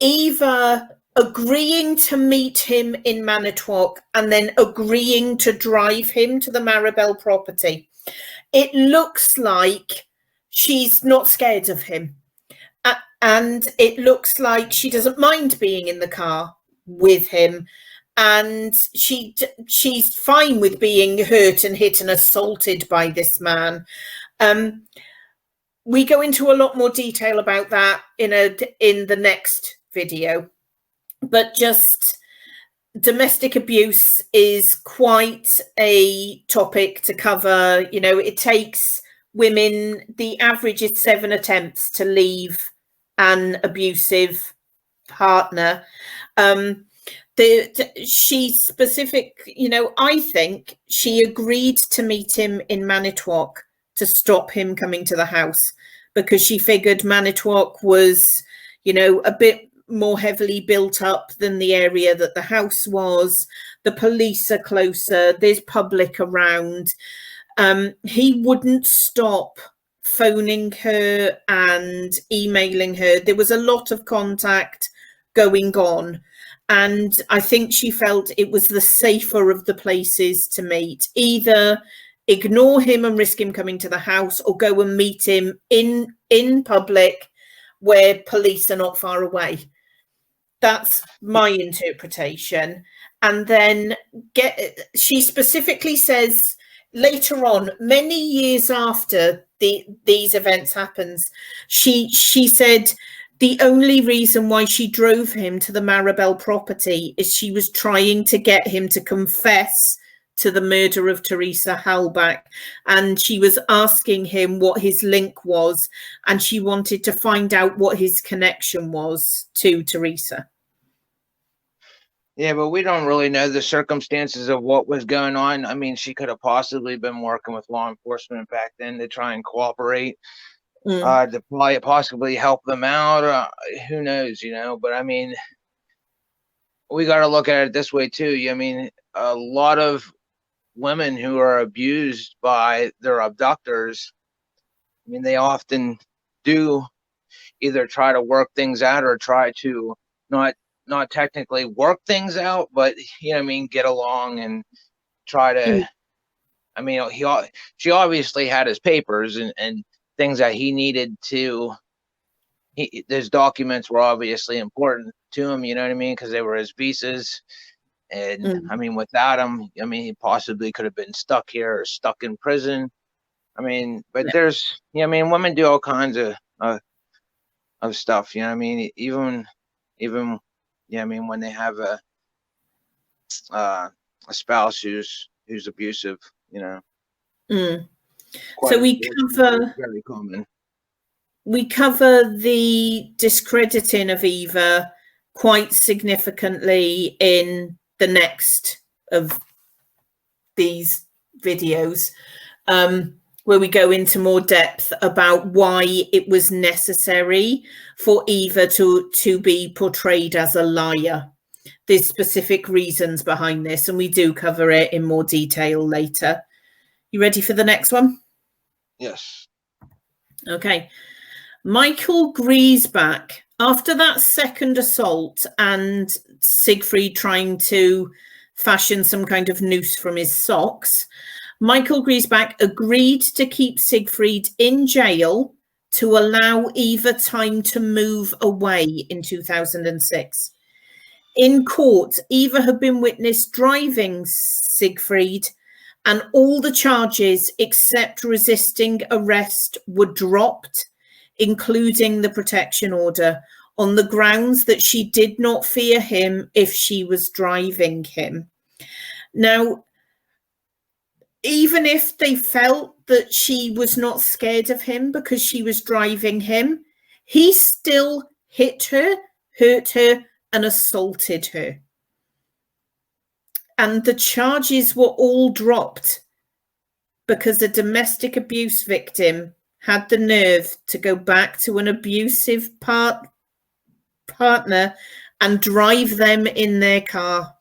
S5: Eva agreeing to meet him in Manitowoc and then agreeing to drive him to the Maribel property, it looks like she's not scared of him. And it looks like she doesn't mind being in the car with him. And she's fine with being hurt and hit and assaulted by this man. We go into a lot more detail about that in the next video. But just domestic abuse is quite a topic to cover. You know, it takes women, the average is 7 attempts to leave an abusive partner. She specific, you know, I think she agreed to meet him in Manitowoc to stop him coming to the house, because she figured Manitowoc was, you know, a bit more heavily built up than the area that the house was. The police are closer, there's public around. He wouldn't stop phoning her and emailing her. There was a lot of contact going on, and I think she felt it was the safer of the places to meet. Either ignore him and risk him coming to the house, or go and meet him in public where police are not far away. That's my interpretation. And then she specifically says later on, many years after these events happens, she said the only reason why she drove him to the Maribel property is she was trying to get him to confess to the murder of Teresa Halbach, and she was asking him what his link was, and she wanted to find out what his connection was to Teresa.
S4: Yeah, but we don't really know the circumstances of what was going on. I mean, she could have possibly been working with law enforcement back then to try and cooperate, to possibly help them out. Who knows, but I mean, we got to look at it this way too. I mean, a lot of women who are abused by their abductors, I mean, they often do either try to work things out or try to not technically work things out, but get along and try to. I mean, she obviously had his papers and things that he needed to. Those documents were obviously important to him. You know what I mean? Because they were his visas. And I mean, without him, I mean, he possibly could have been stuck here or stuck in prison. I mean, but there's, women do all kinds of stuff. You know what I mean? Even, I mean, when they have a spouse who's abusive,
S5: So we cover
S4: very common.
S5: We cover the discrediting of Eva quite significantly in the next of these videos, where we go into more depth about why it was necessary for Eva to be portrayed as a liar. There's specific reasons behind this, and we do cover it in more detail later. You ready for the next one?
S4: Yes.
S5: Okay. Michael Griesbach, after that second assault and Siegfried trying to fashion some kind of noose from his socks, Michael Griesbach agreed to keep Siegfried in jail to allow Eva time to move away in 2006. In court, Eva had been witnessed driving Siegfried, and all the charges except resisting arrest were dropped, including the protection order, on the grounds that she did not fear him if she was driving him. Now, even if they felt that she was not scared of him because she was driving him, he still hit her, hurt her, and assaulted her. And the charges were all dropped because a domestic abuse victim had the nerve to go back to an abusive partner and drive them in their car.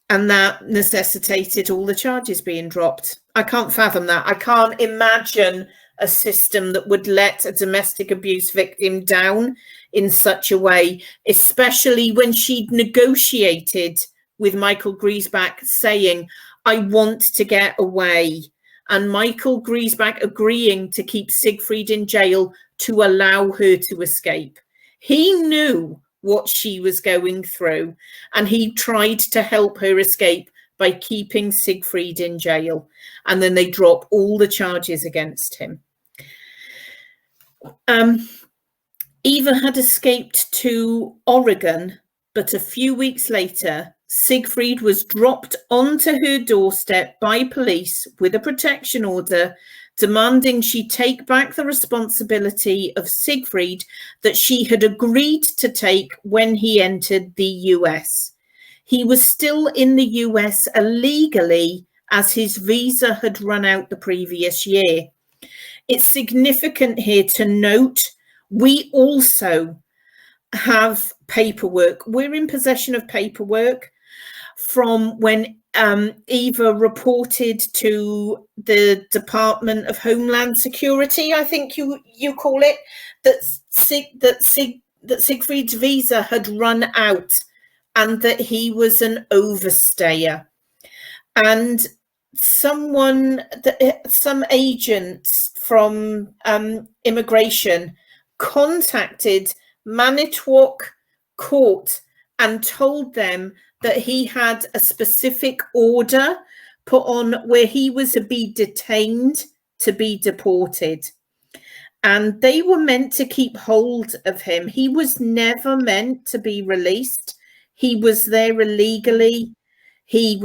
S5: And that necessitated all the charges being dropped. I can't fathom that. I can't imagine a system that would let a domestic abuse victim down in such a way, especially when she'd negotiated with Michael Griesbach saying, I want to get away. And Michael Griesbach agreeing to keep Siegfried in jail to allow her to escape. He knew what she was going through, and he tried to help her escape by keeping Siegfried in jail. And then they drop all the charges against him. Eva had escaped to Oregon, but a few weeks later, Siegfried was dropped onto her doorstep by police with a protection order demanding she take back the responsibility of Siegfried that she had agreed to take when he entered the US. He was still in the US illegally as his visa had run out the previous year. It's significant here to note we also have paperwork. We're in possession of paperwork from when Eva reported to the Department of Homeland Security, I think you call it, that Siegfried's visa had run out and that he was an overstayer. And some agent from immigration contacted Manitowoc Court and told them that he had a specific order put on where he was to be detained to be deported. And they were meant to keep hold of him. He was never meant to be released. He was there illegally. He'd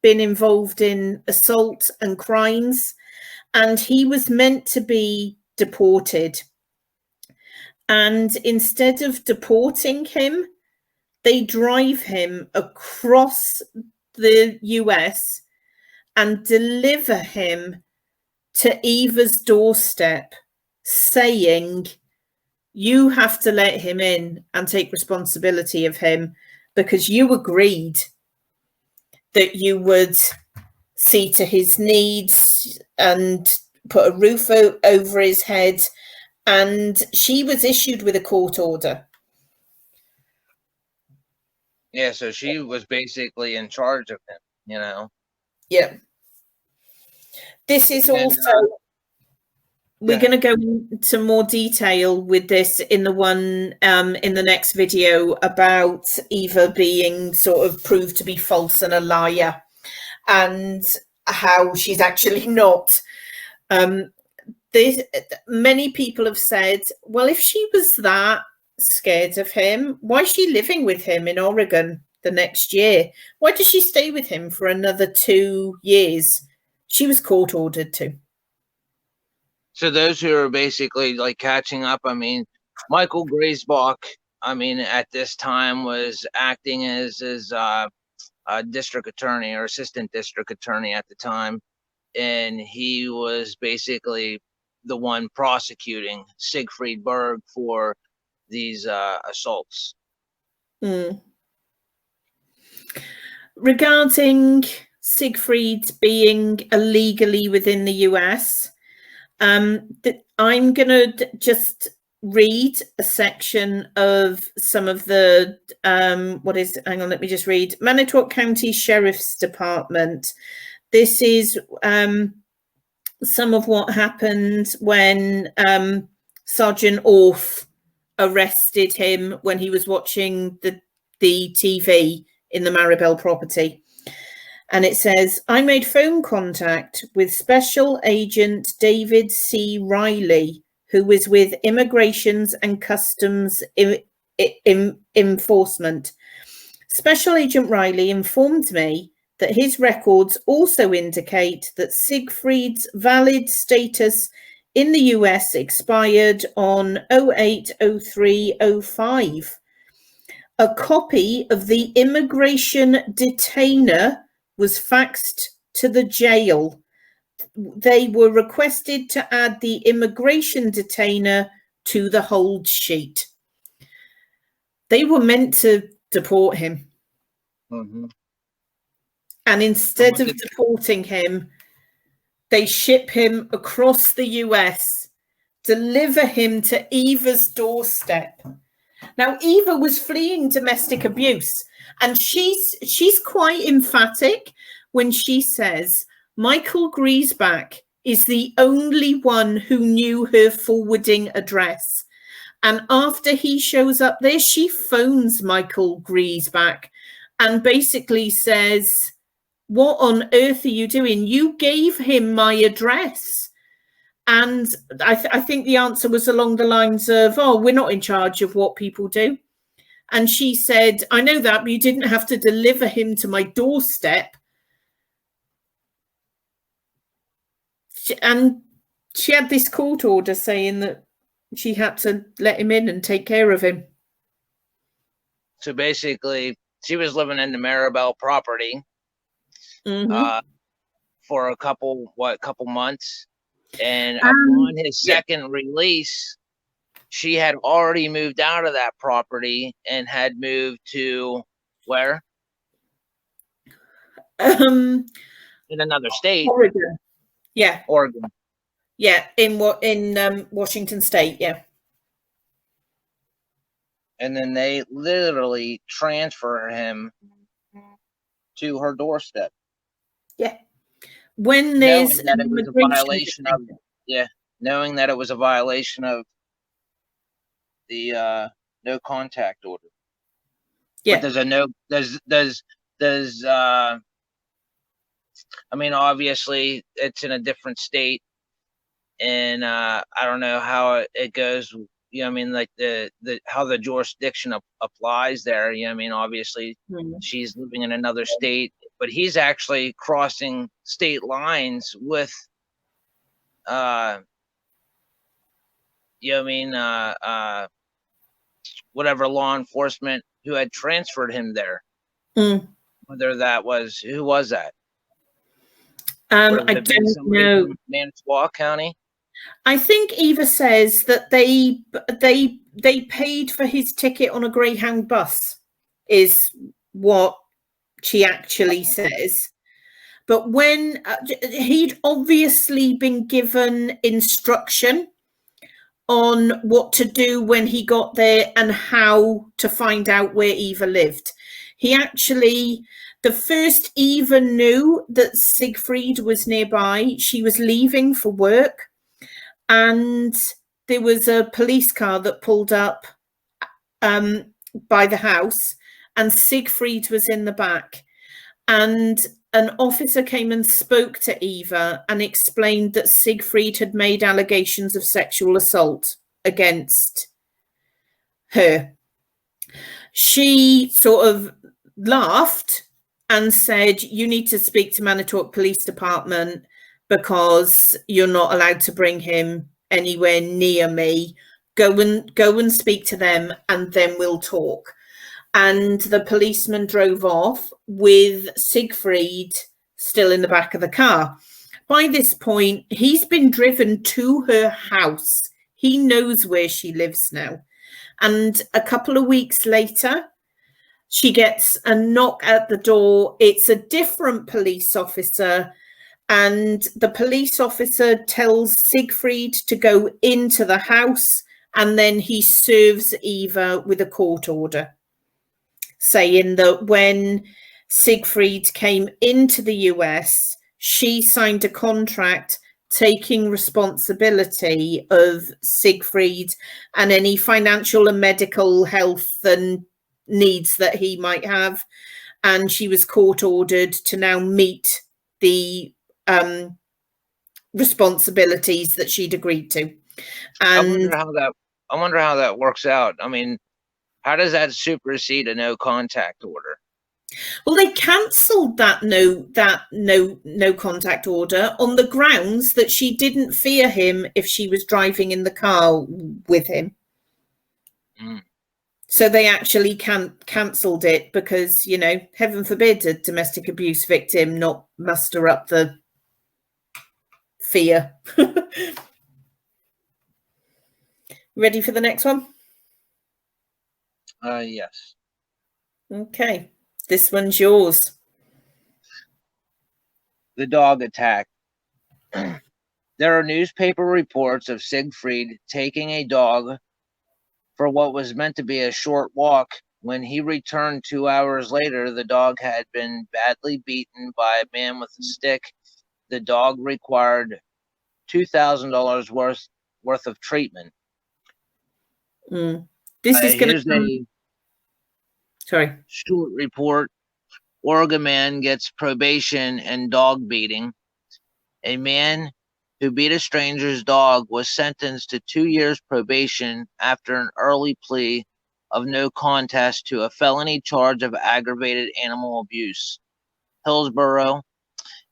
S5: been involved in assault and crimes, and he was meant to be deported. And instead of deporting him, they drive him across the US and deliver him to Eva's doorstep, saying, you have to let him in and take responsibility of him because you agreed that you would see to his needs and put a roof over his head. And she was issued with a court order.
S4: Yeah, so she was basically in charge of him, you know.
S5: Yeah. This is also, we're going to go into more detail with this in the one in the next video about Eva being sort of proved to be false and a liar, and how she's actually not. Many people have said, well, if she was that scared of him, why is she living with him in Oregon the next year? Why does she stay with him for another 2 years? She was court ordered to.
S4: So those who are basically like catching up, I mean, Michael Griesbach, I mean, at this time was acting as his district attorney or assistant district attorney at the time. And he was basically the one prosecuting Siegfried Berg for these assaults.
S5: Regarding Siegfried being illegally within the US, I'm going to just read a section of some of the, hang on, let me just read. Manitowoc County Sheriff's Department. This is some of what happened when Sergeant Orff arrested him when he was watching the TV in the Maribel property. And it says, I made phone contact with Special Agent David C. Riley, who was with Immigrations and Customs Enforcement. Special Agent Riley informed me that his records also indicate that Siegfried's valid status in the US expired on 08/03/05. A copy of the immigration detainer was faxed to the jail. They were requested to add the immigration detainer to the hold sheet. They were meant to deport him.
S4: Mm-hmm.
S5: And instead of deporting him, they ship him across the US, deliver him to Eva's doorstep. Now, Eva was fleeing domestic abuse, and she's quite emphatic when she says Michael Griesbach is the only one who knew her forwarding address. And after he shows up there, she phones Michael Griesbach and basically says, what on earth are you doing? You gave him my address. And I think the answer was along the lines of, oh, we're not in charge of what people do. And she said, I know that, but you didn't have to deliver him to my doorstep. And she had this court order saying that she had to let him in and take care of him.
S4: So basically, she was living in the Maribel property for a couple months. And upon his second release, she had already moved out of that property and had moved to where?
S5: Um,
S4: in another state,
S5: Oregon. Yeah,
S4: Oregon.
S5: yeah, in Washington State. Yeah.
S4: And then they literally transfer him to her doorstep,
S5: Yeah. When there's
S4: knowing that
S5: an
S4: it was a
S5: immigration
S4: violation of,
S5: decision.
S4: yeah, knowing that it was a violation of the no contact order. But
S5: Yeah.
S4: there's a no, there's I mean, obviously it's in a different state, and I don't know how it goes. You know, I mean, like the how the jurisdiction applies there. You know, I mean, obviously
S5: Mm.
S4: she's living in another state, but he's actually crossing state lines with, you know, what I mean, whatever law enforcement who had transferred him there.
S5: Mm.
S4: Whether that was, who was that? Would
S5: I
S4: have been
S5: don't
S4: somebody
S5: know.
S4: from Manitowoc County.
S5: I think Eva says that they paid for his ticket on a Greyhound bus, is what she actually says. But when he'd obviously been given instruction on what to do when he got there and how to find out where Eva lived. He actually, the first Eva knew that Siegfried was nearby, she was leaving for work, and there was a police car that pulled up by the house, and Siegfried was in the back. And an officer came and spoke to Eva and explained that Siegfried had made allegations of sexual assault against her. She sort of laughed and said, "You need to speak to Manitowoc Police Department because you're not allowed to bring him anywhere near me. Go and speak to them, and then we'll talk." And the policeman drove off with Siegfried still in the back of the car. By this point, he's been driven to her house. He knows where she lives now. And a couple of weeks later, she gets a knock at the door. It's a different police officer. And the police officer tells Siegfried to go into the house, and then he serves Eva with a court order, saying that when Siegfried came into the US, she signed a contract taking responsibility of Siegfried and any financial and medical health and needs that he might have. And she was court ordered to now meet the responsibilities that she'd agreed to. And
S4: I wonder how that works out. I mean, how does that supersede a no contact order?
S5: well, they cancelled that no contact order on the grounds that she didn't fear him if she was driving in the car with him.
S4: Mm.
S5: So they actually cancelled it because, you know, heaven forbid a domestic abuse victim not muster up the fear. Ready for the next one?
S4: Yes.
S5: Okay. This one's yours.
S4: The dog attack. There are newspaper reports of Siegfried taking a dog for what was meant to be a short walk. When he returned 2 hours later, the dog had been badly beaten by a man with a stick. The dog required $2,000 worth of treatment.
S5: Mm. This is going
S4: Here's a short report. Oregon man gets probation and dog beating. A man who beat a stranger's dog was sentenced to 2 years probation after an early plea of no contest to a felony charge of aggravated animal abuse. Hillsborough,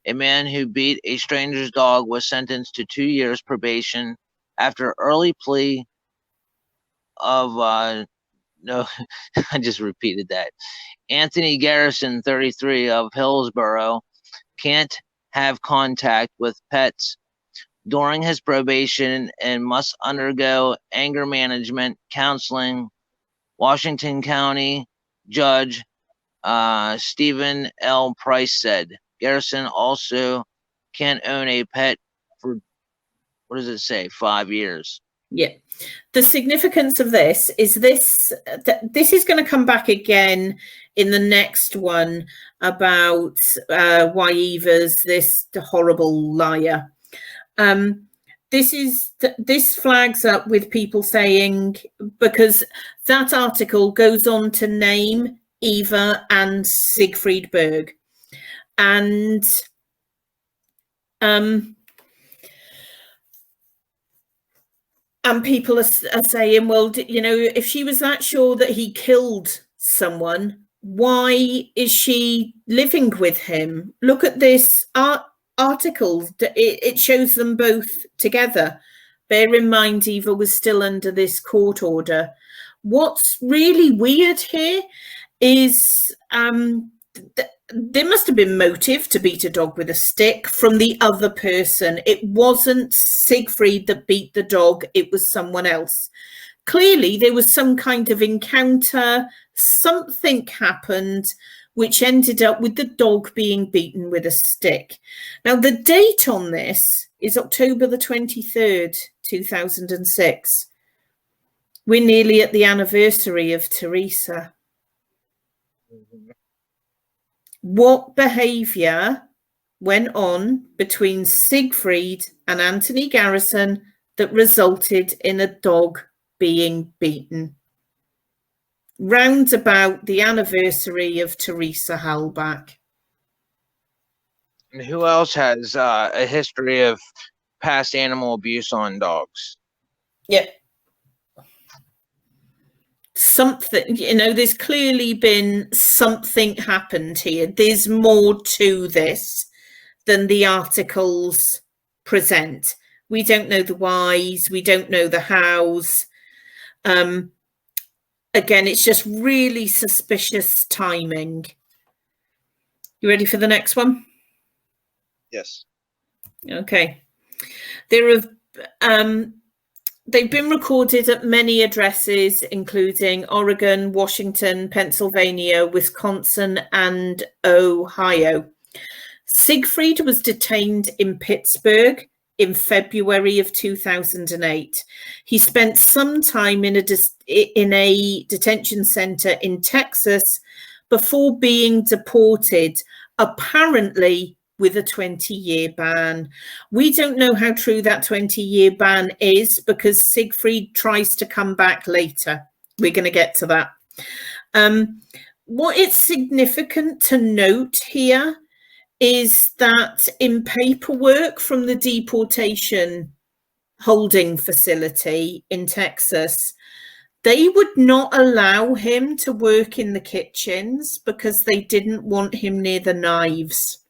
S4: a man who beat a stranger's dog was sentenced to 2 years probation after early plea of no, I just repeated that. Anthony Garrison, 33, of Hillsborough, can't have contact with pets during his probation and must undergo anger management counseling. Washington County Judge Stephen L. Price said. Garrison also can't own a pet for, what does it say, 5 years.
S5: Yeah. The significance of this is this is going to come back again in the next one about why Eva's this horrible liar. This flags up with people saying, because that article goes on to name Eva and Siegfried Berg, and people are saying, well, if she was that sure that he killed someone, why is she living with him? Look at this article. It shows them both together. Bear in mind, Eva was still under this court order. What's really weird here is there must have been motive to beat a dog with a stick from the other person. It wasn't Siegfried that beat the dog, it was someone else. Clearly, there was some kind of encounter, something happened, which ended up with the dog being beaten with a stick. Now, the date on this is October the 23rd, 2006. We're nearly at the anniversary of Teresa. What behaviour went on between Siegfried and Anthony Garrison that resulted in a dog being beaten? Round about the anniversary of Teresa Halbach.
S4: And who else has a history of past animal abuse on dogs?
S5: Yep. Something, there's clearly been something happened here. There's more to this than the articles present. We don't know the whys, we don't know the hows. Again, it's just really suspicious timing. You ready for the next one?
S4: Yes.
S5: Okay. They've been recorded at many addresses, including Oregon, Washington, Pennsylvania, Wisconsin, and Ohio. Siegfried was detained in Pittsburgh in February of 2008. He spent some time in a detention center in Texas before being deported, apparently with a 20-year ban. We don't know how true that 20-year ban is because Siegfried tries to come back later. We're going to get to that. What is significant to note here is that in paperwork from the deportation holding facility in Texas, they would not allow him to work in the kitchens because they didn't want him near the knives.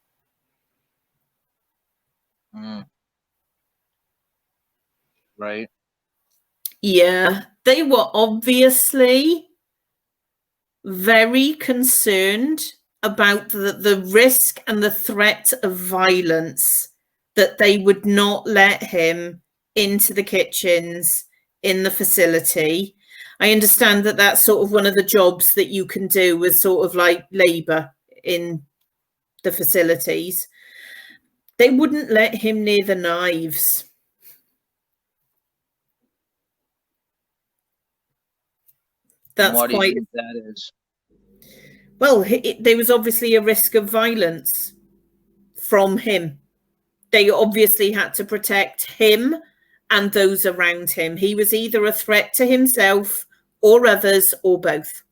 S4: Right.
S5: Yeah, they were obviously very concerned about the risk and the threat of violence, that they would not let him into the kitchens in the facility. I understand that that's sort of one of the jobs that you can do as sort of like labour in the facilities. They wouldn't let him near the knives. That's
S4: what do you
S5: quite.
S4: think that is?
S5: Well, there was obviously a risk of violence from him. They obviously had to protect him and those around him. He was either a threat to himself or others or both.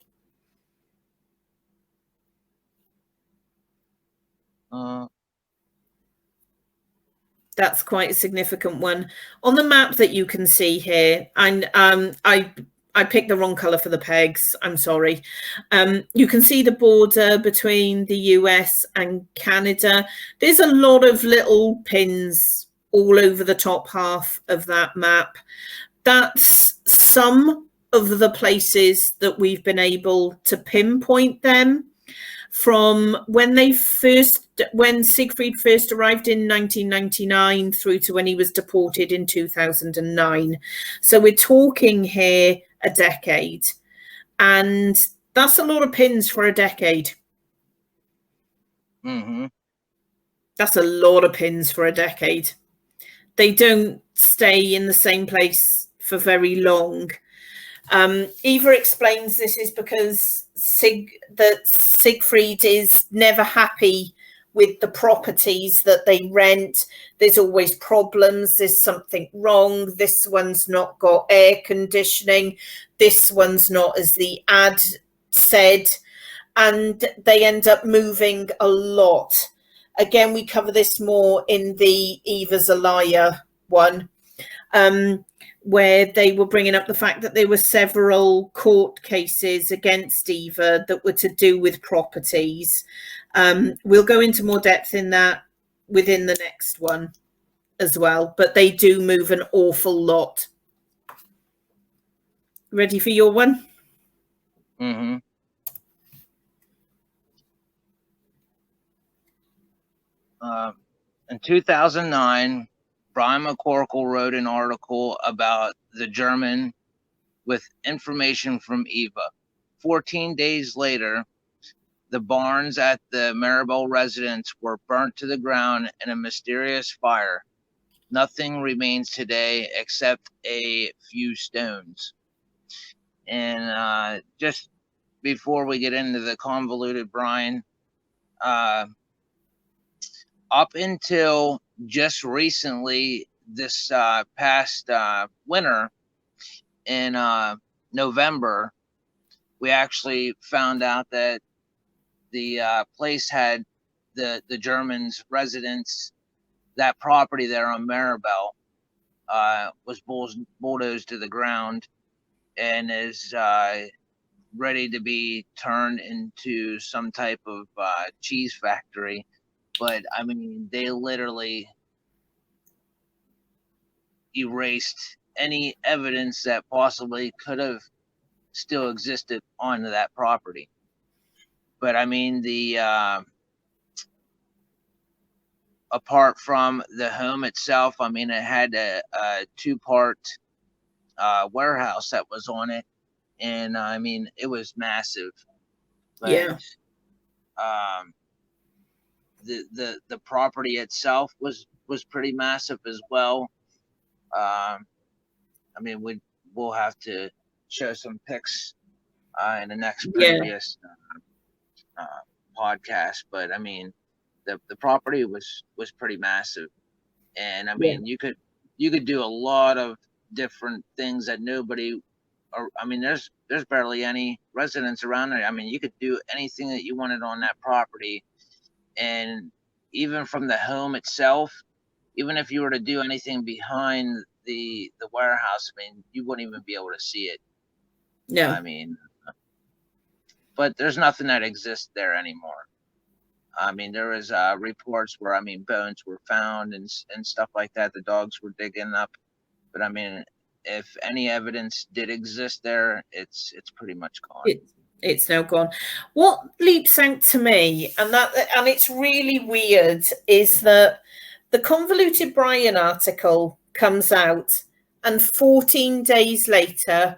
S5: That's quite a significant one. On the map that you can see here, and I picked the wrong colour for the pegs. I'm sorry. You can see the border between the US and Canada. There's a lot of little pins all over the top half of that map. That's some of the places that we've been able to pinpoint them from when Siegfried first arrived in 1999 through to when he was deported in 2009. So we're talking here a decade, and that's a lot of pins for a decade.
S4: Mm-hmm.
S5: That's a lot of pins for a decade. They don't stay in the same place for very long. Eva explains this is because Siegfried is never happy with the properties that they rent. There's always problems. There's something wrong. This one's not got air conditioning. This one's not as the ad said. And they end up moving a lot. Again, we cover this more in the Eva's a Liar one, where they were bringing up the fact that there were several court cases against Eva that were to do with properties. We'll go into more depth in that within the next one as well, but they do move an awful lot. Ready for your one?
S4: Mm-hmm. In 2009, Brian McCorkle wrote an article about the German with information from Eva. 14 days later, the barns at the Maribel residence were burnt to the ground in a mysterious fire. Nothing remains today except a few stones. And just before we get into the convoluted Brian, up until just recently, this past winter in November, we actually found out that the place had the Germans' residence, that property there on Maribel, was bulldozed to the ground and is ready to be turned into some type of cheese factory. But I mean, they literally erased any evidence that possibly could have still existed on that property. But I mean, apart from the home itself, I mean, it had a two-part warehouse that was on it, and I mean, it was massive. But,
S5: Yeah.
S4: The property itself was pretty massive as well. I mean, we'll have to show some pics in the next previous podcast, but I mean, the property was pretty massive, and I mean, you could do a lot of different things that nobody, or I mean, there's barely any residents around there. I mean, you could do anything that you wanted on that property. And even from the home itself, even if you were to do anything behind the warehouse, I mean, you wouldn't even be able to see it.
S5: No.
S4: I mean, but there's nothing that exists there anymore. I mean, there was reports where, I mean, bones were found and stuff like that. The dogs were digging up. But I mean, if any evidence did exist there, it's pretty much gone.
S5: It's now gone. What leaps out to me, and it's really weird, is that the Convoluted Brian article comes out, and 14 days later,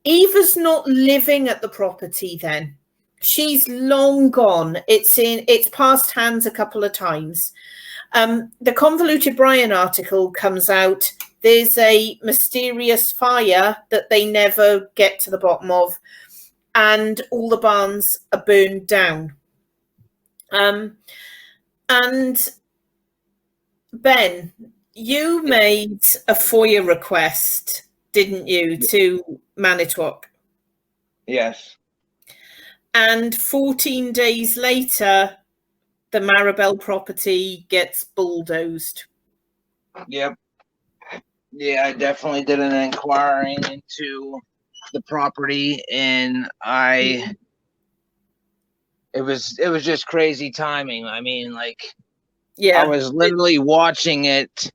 S5: Eva's not living at the property then. She's long gone. It's passed hands a couple of times. The Convoluted Brian article comes out. There's a mysterious fire that they never get to the bottom of, and all the barns are burned down. And Ben, you made a FOIA request, didn't you, to Manitowoc?
S4: Yes.
S5: And 14 days later, the Maribel property gets bulldozed.
S4: Yep. Yeah, I definitely did an inquiry into the property, and it was just crazy timing. I mean, like, I was literally watching it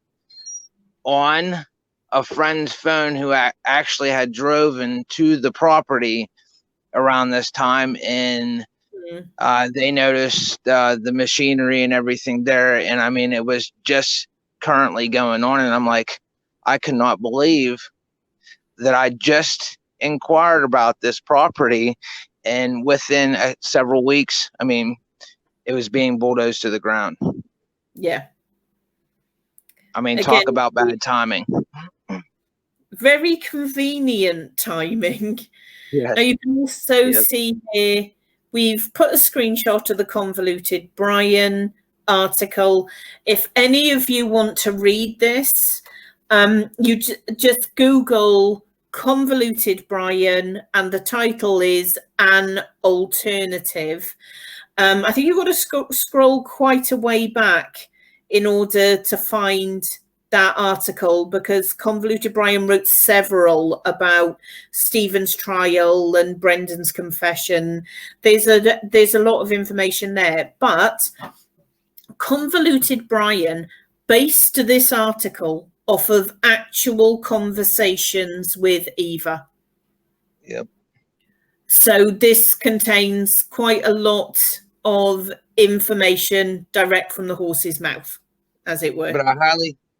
S4: on a friend's phone who actually had driven to the property around this time, and they noticed the machinery and everything there, and I mean, it was just currently going on, and I'm like, I could not believe that I just inquired about this property, and within several weeks, I mean, it was being bulldozed to the ground.
S5: Yeah.
S4: I mean,
S5: Again,
S4: talk about bad timing.
S5: very convenient timing.
S4: Yes.
S5: Now you can also
S4: Yep.
S5: see here, we've put a screenshot of the Convoluted Brian article. If any of you want to read this, you just Google Convoluted Brian, and the title is An Alternative. I think you've got to scroll quite a way back in order to find that article, because Convoluted Brian wrote several about Stephen's trial and Brendan's confession. There's a lot of information there, but Convoluted Brian based this article off of actual conversations with Eva.
S4: Yep.
S5: So this contains quite a lot of information direct from the horse's mouth, as it were.
S4: But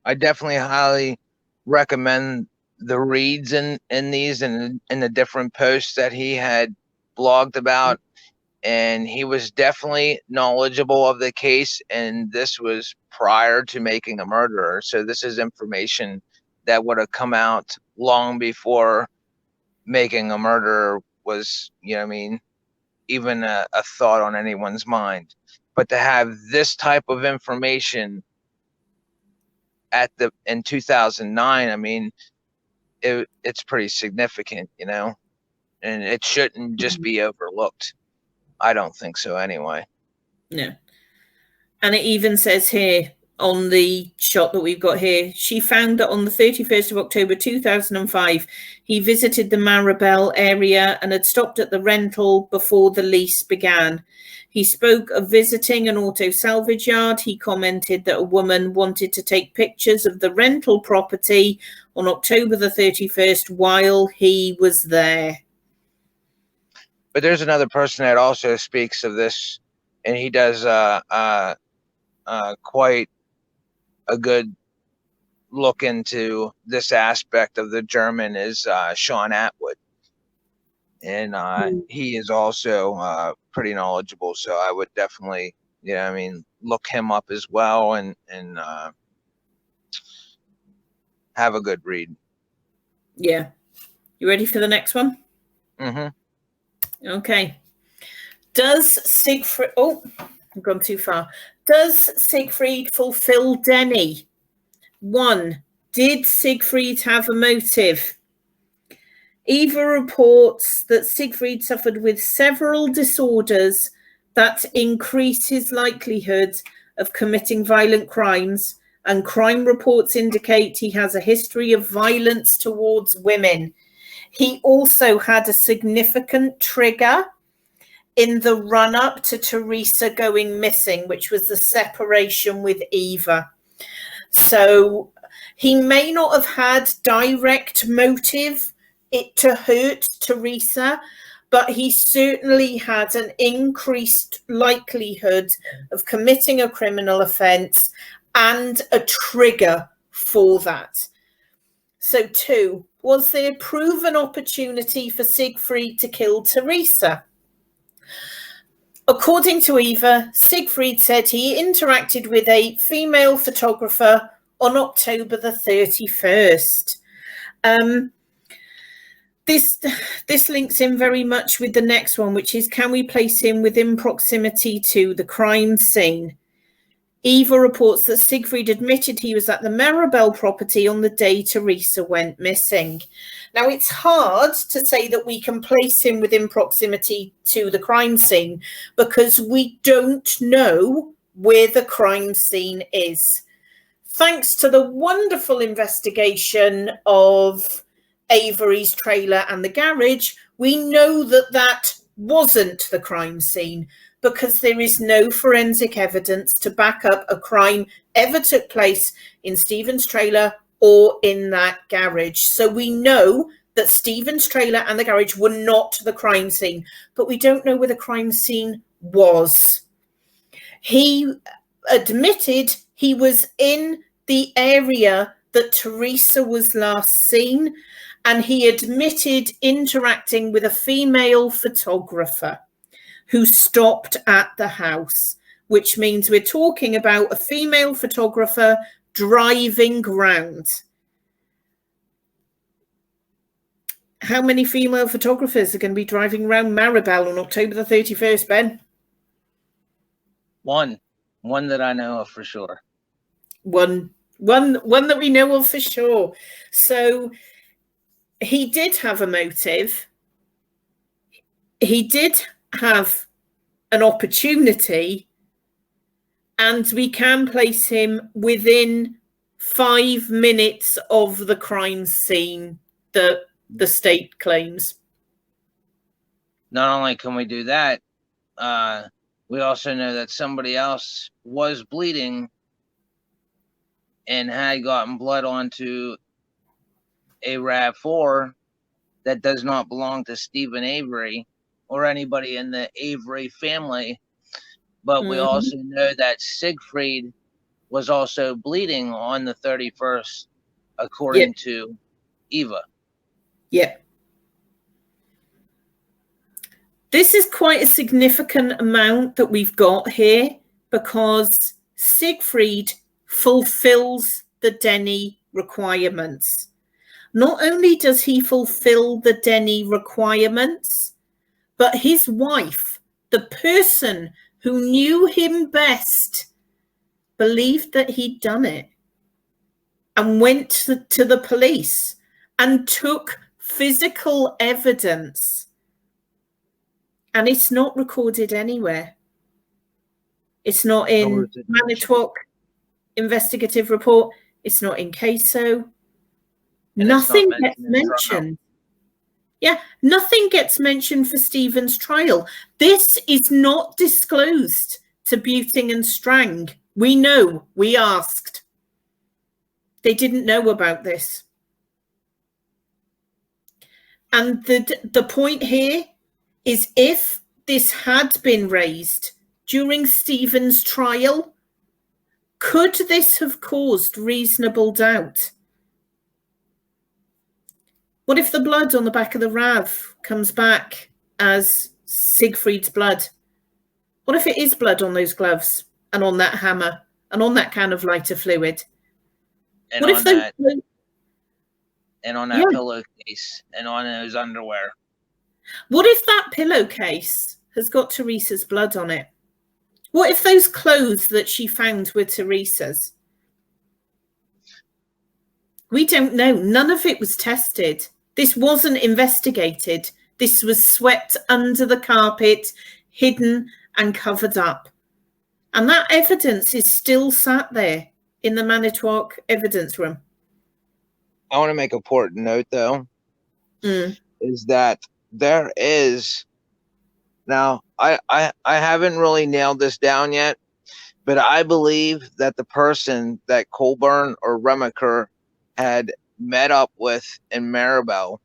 S4: I definitely highly recommend the reads in these and in the different posts that he had blogged about. And he was definitely knowledgeable of the case, and this was prior to Making a Murderer. So this is information that would have come out long before Making a Murderer was, even a thought on anyone's mind. But to have this type of information in 2009, I mean, it's pretty significant, and it shouldn't just be overlooked. I don't think so anyway.
S5: No. And it even says here on the shot that we've got here, she found that on the 31st of October 2005, he visited the Maribel area and had stopped at the rental before the lease began. He spoke of visiting an auto salvage yard. He commented that a woman wanted to take pictures of the rental property on October the 31st while he was there.
S4: But there's another person that also speaks of this, and he does quite a good look into this aspect of the German, is Sean Atwood. And he is also pretty knowledgeable, so I would definitely, look him up as well and have a good read.
S5: Yeah. You ready for the next one?
S4: Mm-hmm.
S5: Okay. Does Siegfried... Oh, I've gone too far. Does Siegfried fulfill Denny? 1. Did Siegfried have a motive? Eva reports that Siegfried suffered with several disorders that increase his likelihood of committing violent crimes, and crime reports indicate he has a history of violence towards women. He also had a significant trigger in the run-up to Teresa going missing, which was the separation with Eva. So he may not have had direct motive to hurt Teresa, but he certainly had an increased likelihood of committing a criminal offence and a trigger for that. So 2, was there proven opportunity for Siegfried to kill Teresa? According to Eva, Siegfried said he interacted with a female photographer on October the 31st. This links in very much with the next one, which is, can we place him within proximity to the crime scene? Eva reports that Siegfried admitted he was at the Maribel property on the day Teresa went missing. Now, it's hard to say that we can place him within proximity to the crime scene because we don't know where the crime scene is. Thanks to the wonderful investigation of Avery's trailer and the garage, we know that that wasn't the crime scene, because there is no forensic evidence to back up a crime ever took place in Stephen's trailer or in that garage. So we know that Stephen's trailer and the garage were not the crime scene, but we don't know where the crime scene was. He admitted he was in the area that Teresa was last seen, and he admitted interacting with a female photographer who stopped at the house. which means we're talking about a female photographer driving round. How many female photographers are going to be driving around Maribel on October the 31st, Ben?
S4: One that I know of for sure.
S5: One that we know of for sure. So he did have a motive. He did have an opportunity, and we can place him within 5 minutes of the crime scene that the state claims.
S4: Not only can we do that, we also know that somebody else was bleeding and had gotten blood onto a RAV4 that does not belong to Stephen Avery or anybody in the Avery family. But we also know that Siegfried was also bleeding on the 31st, according to Eva.
S5: Yep. This is quite a significant amount that we've got here, because Siegfried fulfills the Denny requirements. Not only does he fulfill the Denny requirements, but his wife, the person who knew him best, believed that he'd done it and went to the police and took physical evidence. And it's not recorded anywhere. It's not in Manitowoc investigative report. It's not in CASO. Nothing gets mentioned. Yeah, nothing gets mentioned for Stephen's trial. This is not disclosed to Buting and Strang. We know, we asked. They didn't know about this. And the point here is, if this had been raised during Stephen's trial, could this have caused reasonable doubt? What if the blood on the back of the RAV comes back as Siegfried's blood? What if it is blood on those gloves and on that hammer and on that can of lighter fluid?
S4: And
S5: what
S4: on
S5: if that
S4: pillowcase and on those underwear?
S5: What if that pillowcase has got Teresa's blood on it? What if those clothes that she found were Teresa's? We don't know. None of it was tested. This wasn't investigated. This was swept under the carpet, hidden and covered up. And that evidence is still sat there in the Manitowoc evidence room.
S4: I want to make an important note, though, is that there is, now I haven't really nailed this down yet, but I believe that the person that Colburn or Remacher had met up with in Maribel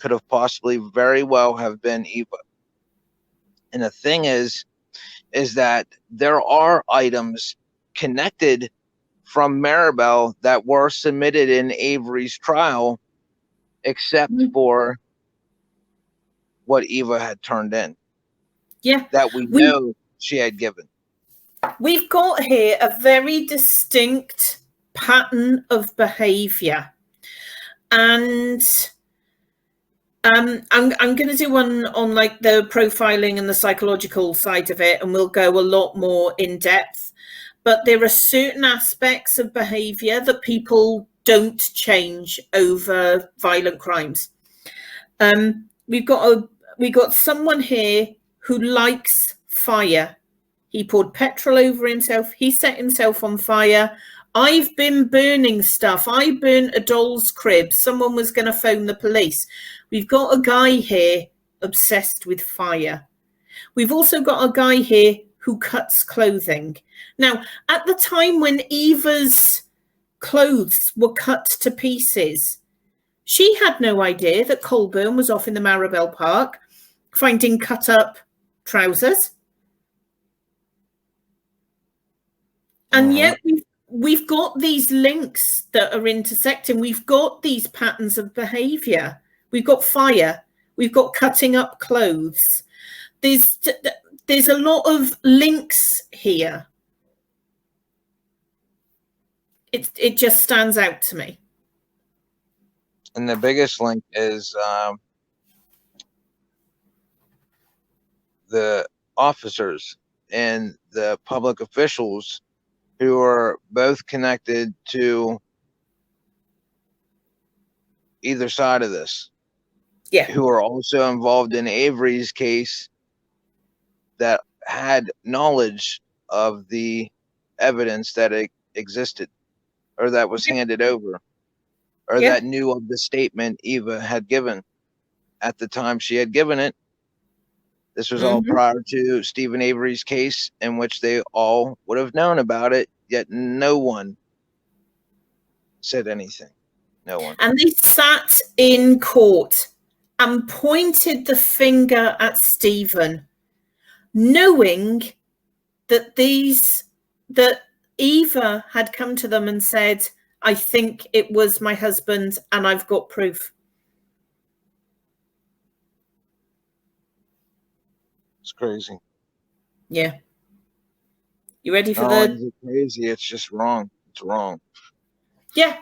S4: could have possibly very well have been Eva. And the thing is that there are items connected from Maribel that were submitted in Avery's trial, except for what Eva had turned in.
S5: Yeah.
S4: That we know she had given.
S5: We've got here a very distinct pattern of behavior, and I'm going to do one on like the profiling and the psychological side of it, and we'll go a lot more in depth. But there are certain aspects of behavior that people don't change over violent crimes. We've got someone here who likes fire. He poured petrol over himself. He set himself on fire. I've been burning stuff. I burnt a doll's crib. Someone was going to phone the police. We've got a guy here obsessed with fire. We've also got a guy here who cuts clothing. Now, at the time when Eva's clothes were cut to pieces, she had no idea that Colburn was off in the Maribel Park finding cut up trousers. And yet we've got these links that are intersecting. We've got these patterns of behavior. We've got fire. We've got cutting up clothes. there's a lot of links here. It just stands out to me.
S4: And the biggest link is the officers and the public officials who are both connected to either side of this.
S5: Yeah.
S4: Who are also involved in Avery's case that had knowledge of the evidence that it existed or that was handed over or
S5: Yeah.
S4: that knew of the statement Eva had given at the time she had given it. This was all prior to Stephen Avery's case, in which they all would have known about it, yet no one said anything. No one.
S5: And they sat in court and pointed the finger at Stephen, knowing that that Eva had come to them and said, I think it was my husband and I've got proof.
S4: It's crazy.
S5: Yeah. You ready for
S4: It's crazy. It's just wrong. It's wrong.
S5: Yeah.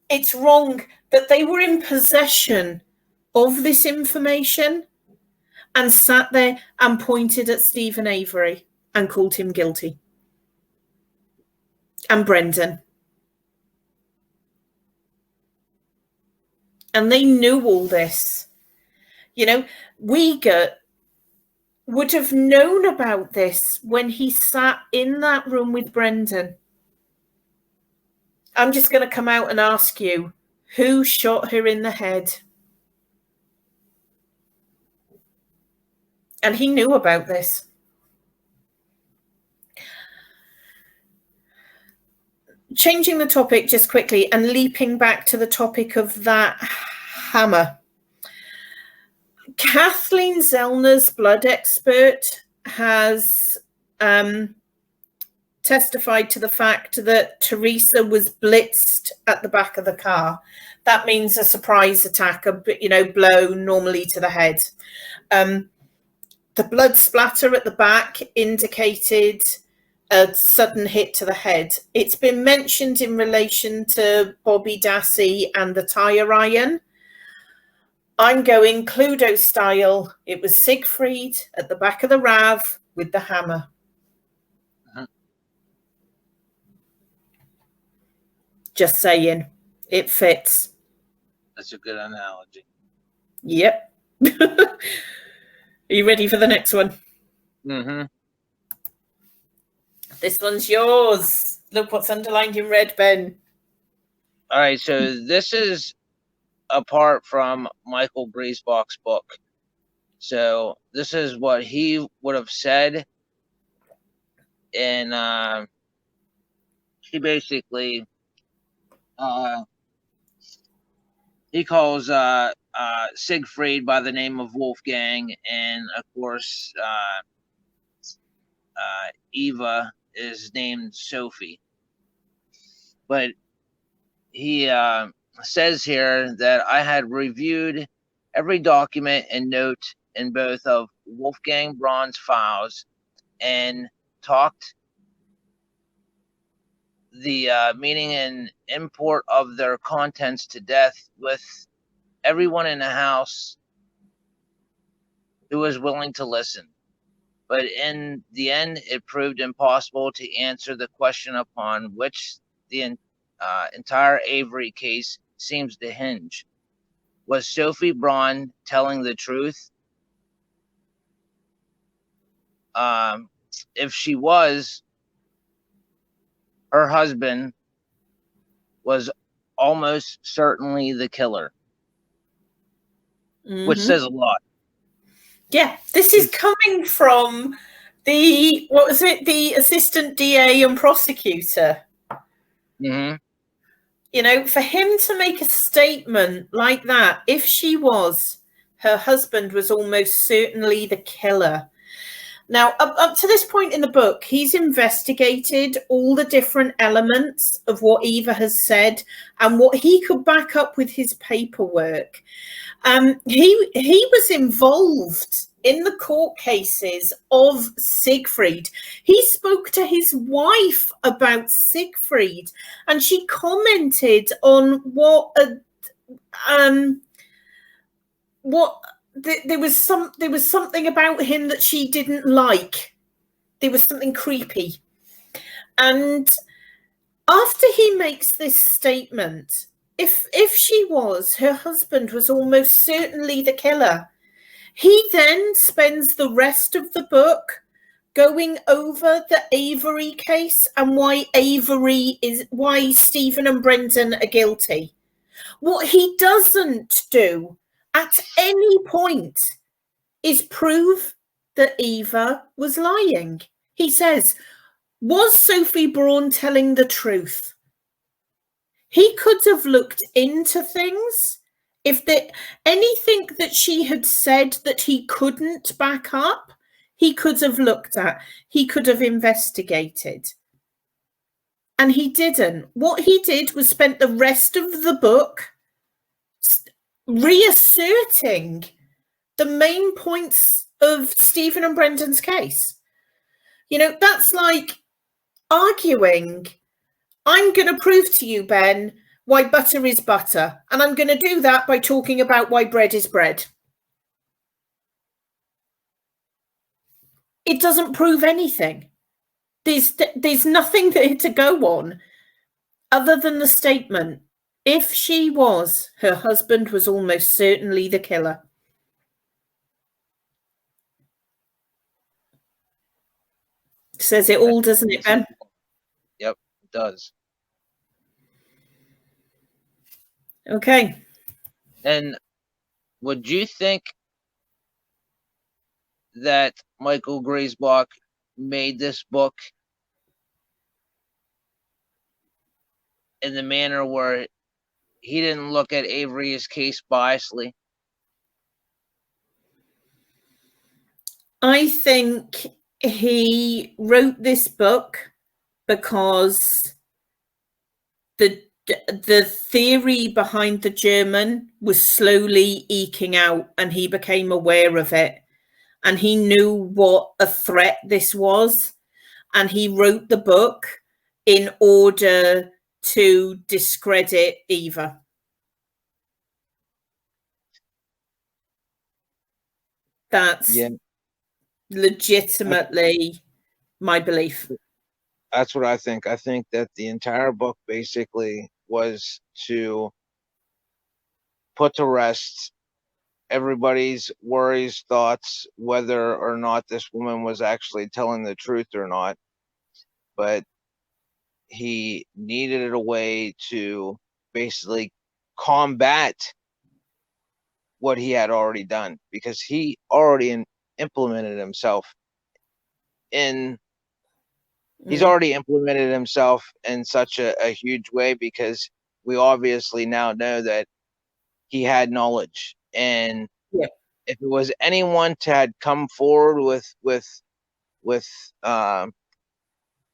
S5: It's wrong that they were in possession of this information and sat there and pointed at Stephen Avery and called him guilty. And Brendan. And they knew all this. You know, Uyghur would have known about this when he sat in that room with Brendan. I'm just going to come out and ask you, who shot her in the head? And he knew about this. Changing the topic just quickly and leaping back to the topic of that hammer. Kathleen Zellner's blood expert has testified to the fact that Teresa was blitzed at the back of the car. That means a surprise attack, blow normally to the head. The blood splatter at the back indicated a sudden hit to the head. It's been mentioned in relation to Bobby Dassey and the tire iron. I'm going Cluedo style. It was Siegfried at the back of the RAV with the hammer. Just saying, it fits.
S4: That's a good analogy.
S5: Yep. Are you ready for the next one?
S4: Mm-hmm.
S5: This one's yours. Look what's underlined in red, Ben.
S4: All right, so this is apart from Michael Griesbach's book. So this is what he would have said. And he basically he calls Siegfried by the name of Wolfgang, and of course Eva is named Sophie. But he says here that I had reviewed every document and note in both of Wolfgang Braun's files and talked the meaning and import of their contents to death with everyone in the house who was willing to listen. But in the end, it proved impossible to answer the question upon which the entire Avery case seems to hinge. Was Sophie Braun telling the truth? If she was, her husband was almost certainly the killer, which says a lot.
S5: Yeah, this is coming from the assistant DA and prosecutor.
S4: Mm-hmm.
S5: You know, for him to make a statement like that, if she was, her husband was almost certainly the killer. Now, up to this point in the book, he's investigated all the different elements of what Eva has said and what he could back up with his paperwork. He was involved in the court cases of Siegfried. He spoke to his wife about Siegfried, and she commented on there was something about him that she didn't like. There was something creepy. And after he makes this statement, if she was, her husband was almost certainly the killer. He then spends the rest of the book going over the Avery case and why Stephen and Brendan are guilty. What he doesn't do at any point is prove that Eva was lying. He says, was Sophie Braun telling the truth? He could have looked into things. If there anything that she had said that he couldn't back up, he could have looked at. He could have investigated. And he didn't. What he did was spent the rest of the book reasserting the main points of Stephen and Brendan's case. You know, that's like arguing, I'm going to prove to you, Ben, why butter is butter. And I'm going to do that by talking about why bread is bread. It doesn't prove anything. There's nothing there to go on other than the statement. If she was, her husband was almost certainly the killer. Says it all, doesn't it, Ben?
S4: Yep, it does.
S5: Okay.
S4: And would you think that Michael Griesbach made this book in the manner where he didn't look at Avery's case biasly?
S5: I think he wrote this book because the theory behind the German was slowly eking out, and he became aware of it, and he knew what a threat this was, and he wrote the book in order to discredit Eva. That's legitimately my belief.
S4: That's what I think. I think that the entire book basically was to put to rest everybody's worries, thoughts, whether or not this woman was actually telling the truth or not. But he needed a way to basically combat what he had already done, because he already implemented himself in he's already implemented himself in such a huge way, because we obviously now know that he had knowledge. And if it was anyone to had come forward with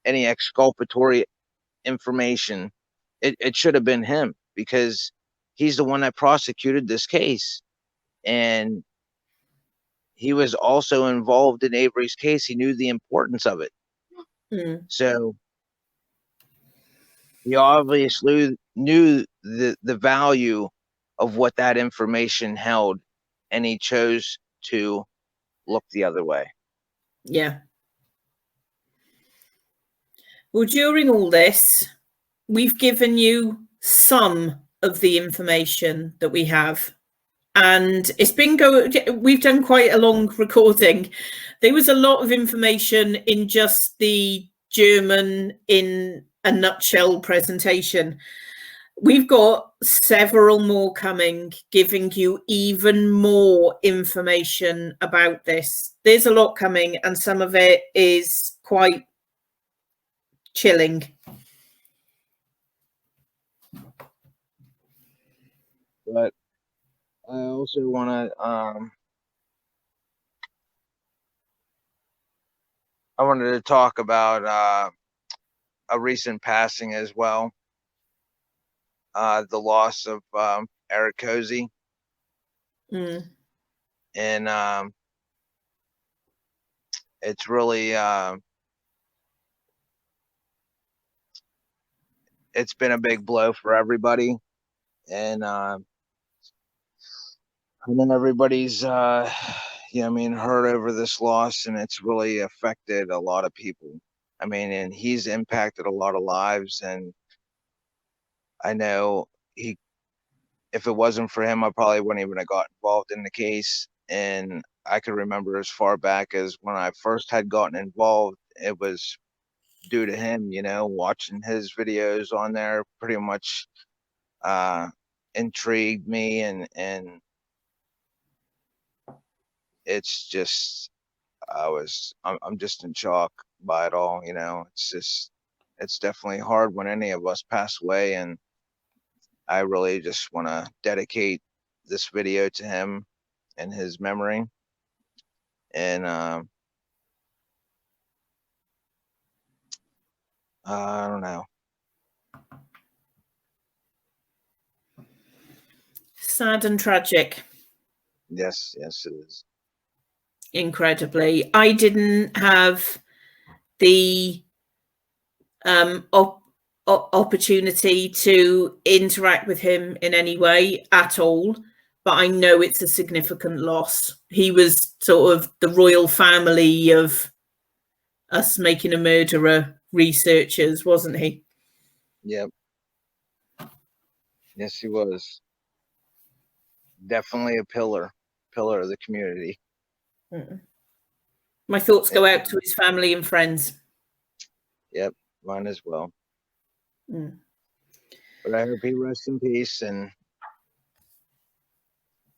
S4: any exculpatory information, it should have been him, because he's the one that prosecuted this case. And he was also involved in Avery's case. He knew the importance of it. So he obviously knew the value of what that information held, and he chose to look the other way.
S5: Yeah. Well, during all this, we've given you some of the information that we have. And it's been we've done quite a long recording. There was a lot of information in just the German in a nutshell presentation. We've got several more coming, giving you even more information about this. There's a lot coming, and some of it is quite chilling.
S4: But I also want to I wanted to talk about a recent passing as well. The loss of Eric Cozy. And it's really it's been a big blow for everybody, and I know everybody's I mean, hurt over this loss, and it's really affected a lot of people. I mean, and he's impacted a lot of lives, and I know he, if it wasn't for him, I probably wouldn't even have got involved in the case. And I could remember as far back as when I first had gotten involved, it was due to him, watching his videos on there pretty much uh intrigued me, and it's just I'm just in shock by it all. It's definitely hard when any of us pass away, and I really just want to dedicate this video to him and his memory. And I don't know.
S5: Sad and tragic.
S4: Yes, it is.
S5: Incredibly. I didn't have the opportunity to interact with him in any way at all, but I know it's a significant loss. He was sort of the royal family of us making a murderer researchers, wasn't he?
S4: Yep. Yes, he was. Definitely a pillar of the community.
S5: My thoughts go out to his family and friends.
S4: Yep, mine as well.
S5: Mm.
S4: But I hope he rests in peace, and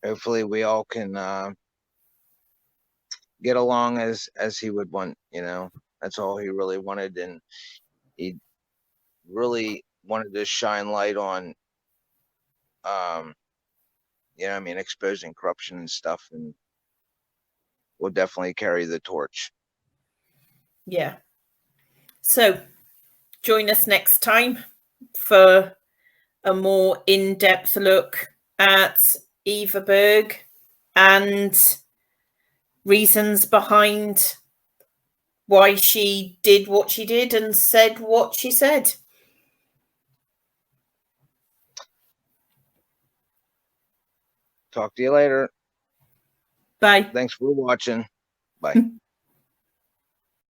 S4: hopefully we all can get along as he would want. That's all he really wanted, and he really wanted to shine light on I mean, exposing corruption and stuff, and we'll definitely carry the torch.
S5: Yeah. So join us next time for a more in-depth look at Eva Berg and reasons behind why she did what she did and said what she said.
S4: Talk to you later.
S5: Bye.
S4: Thanks for watching. Bye.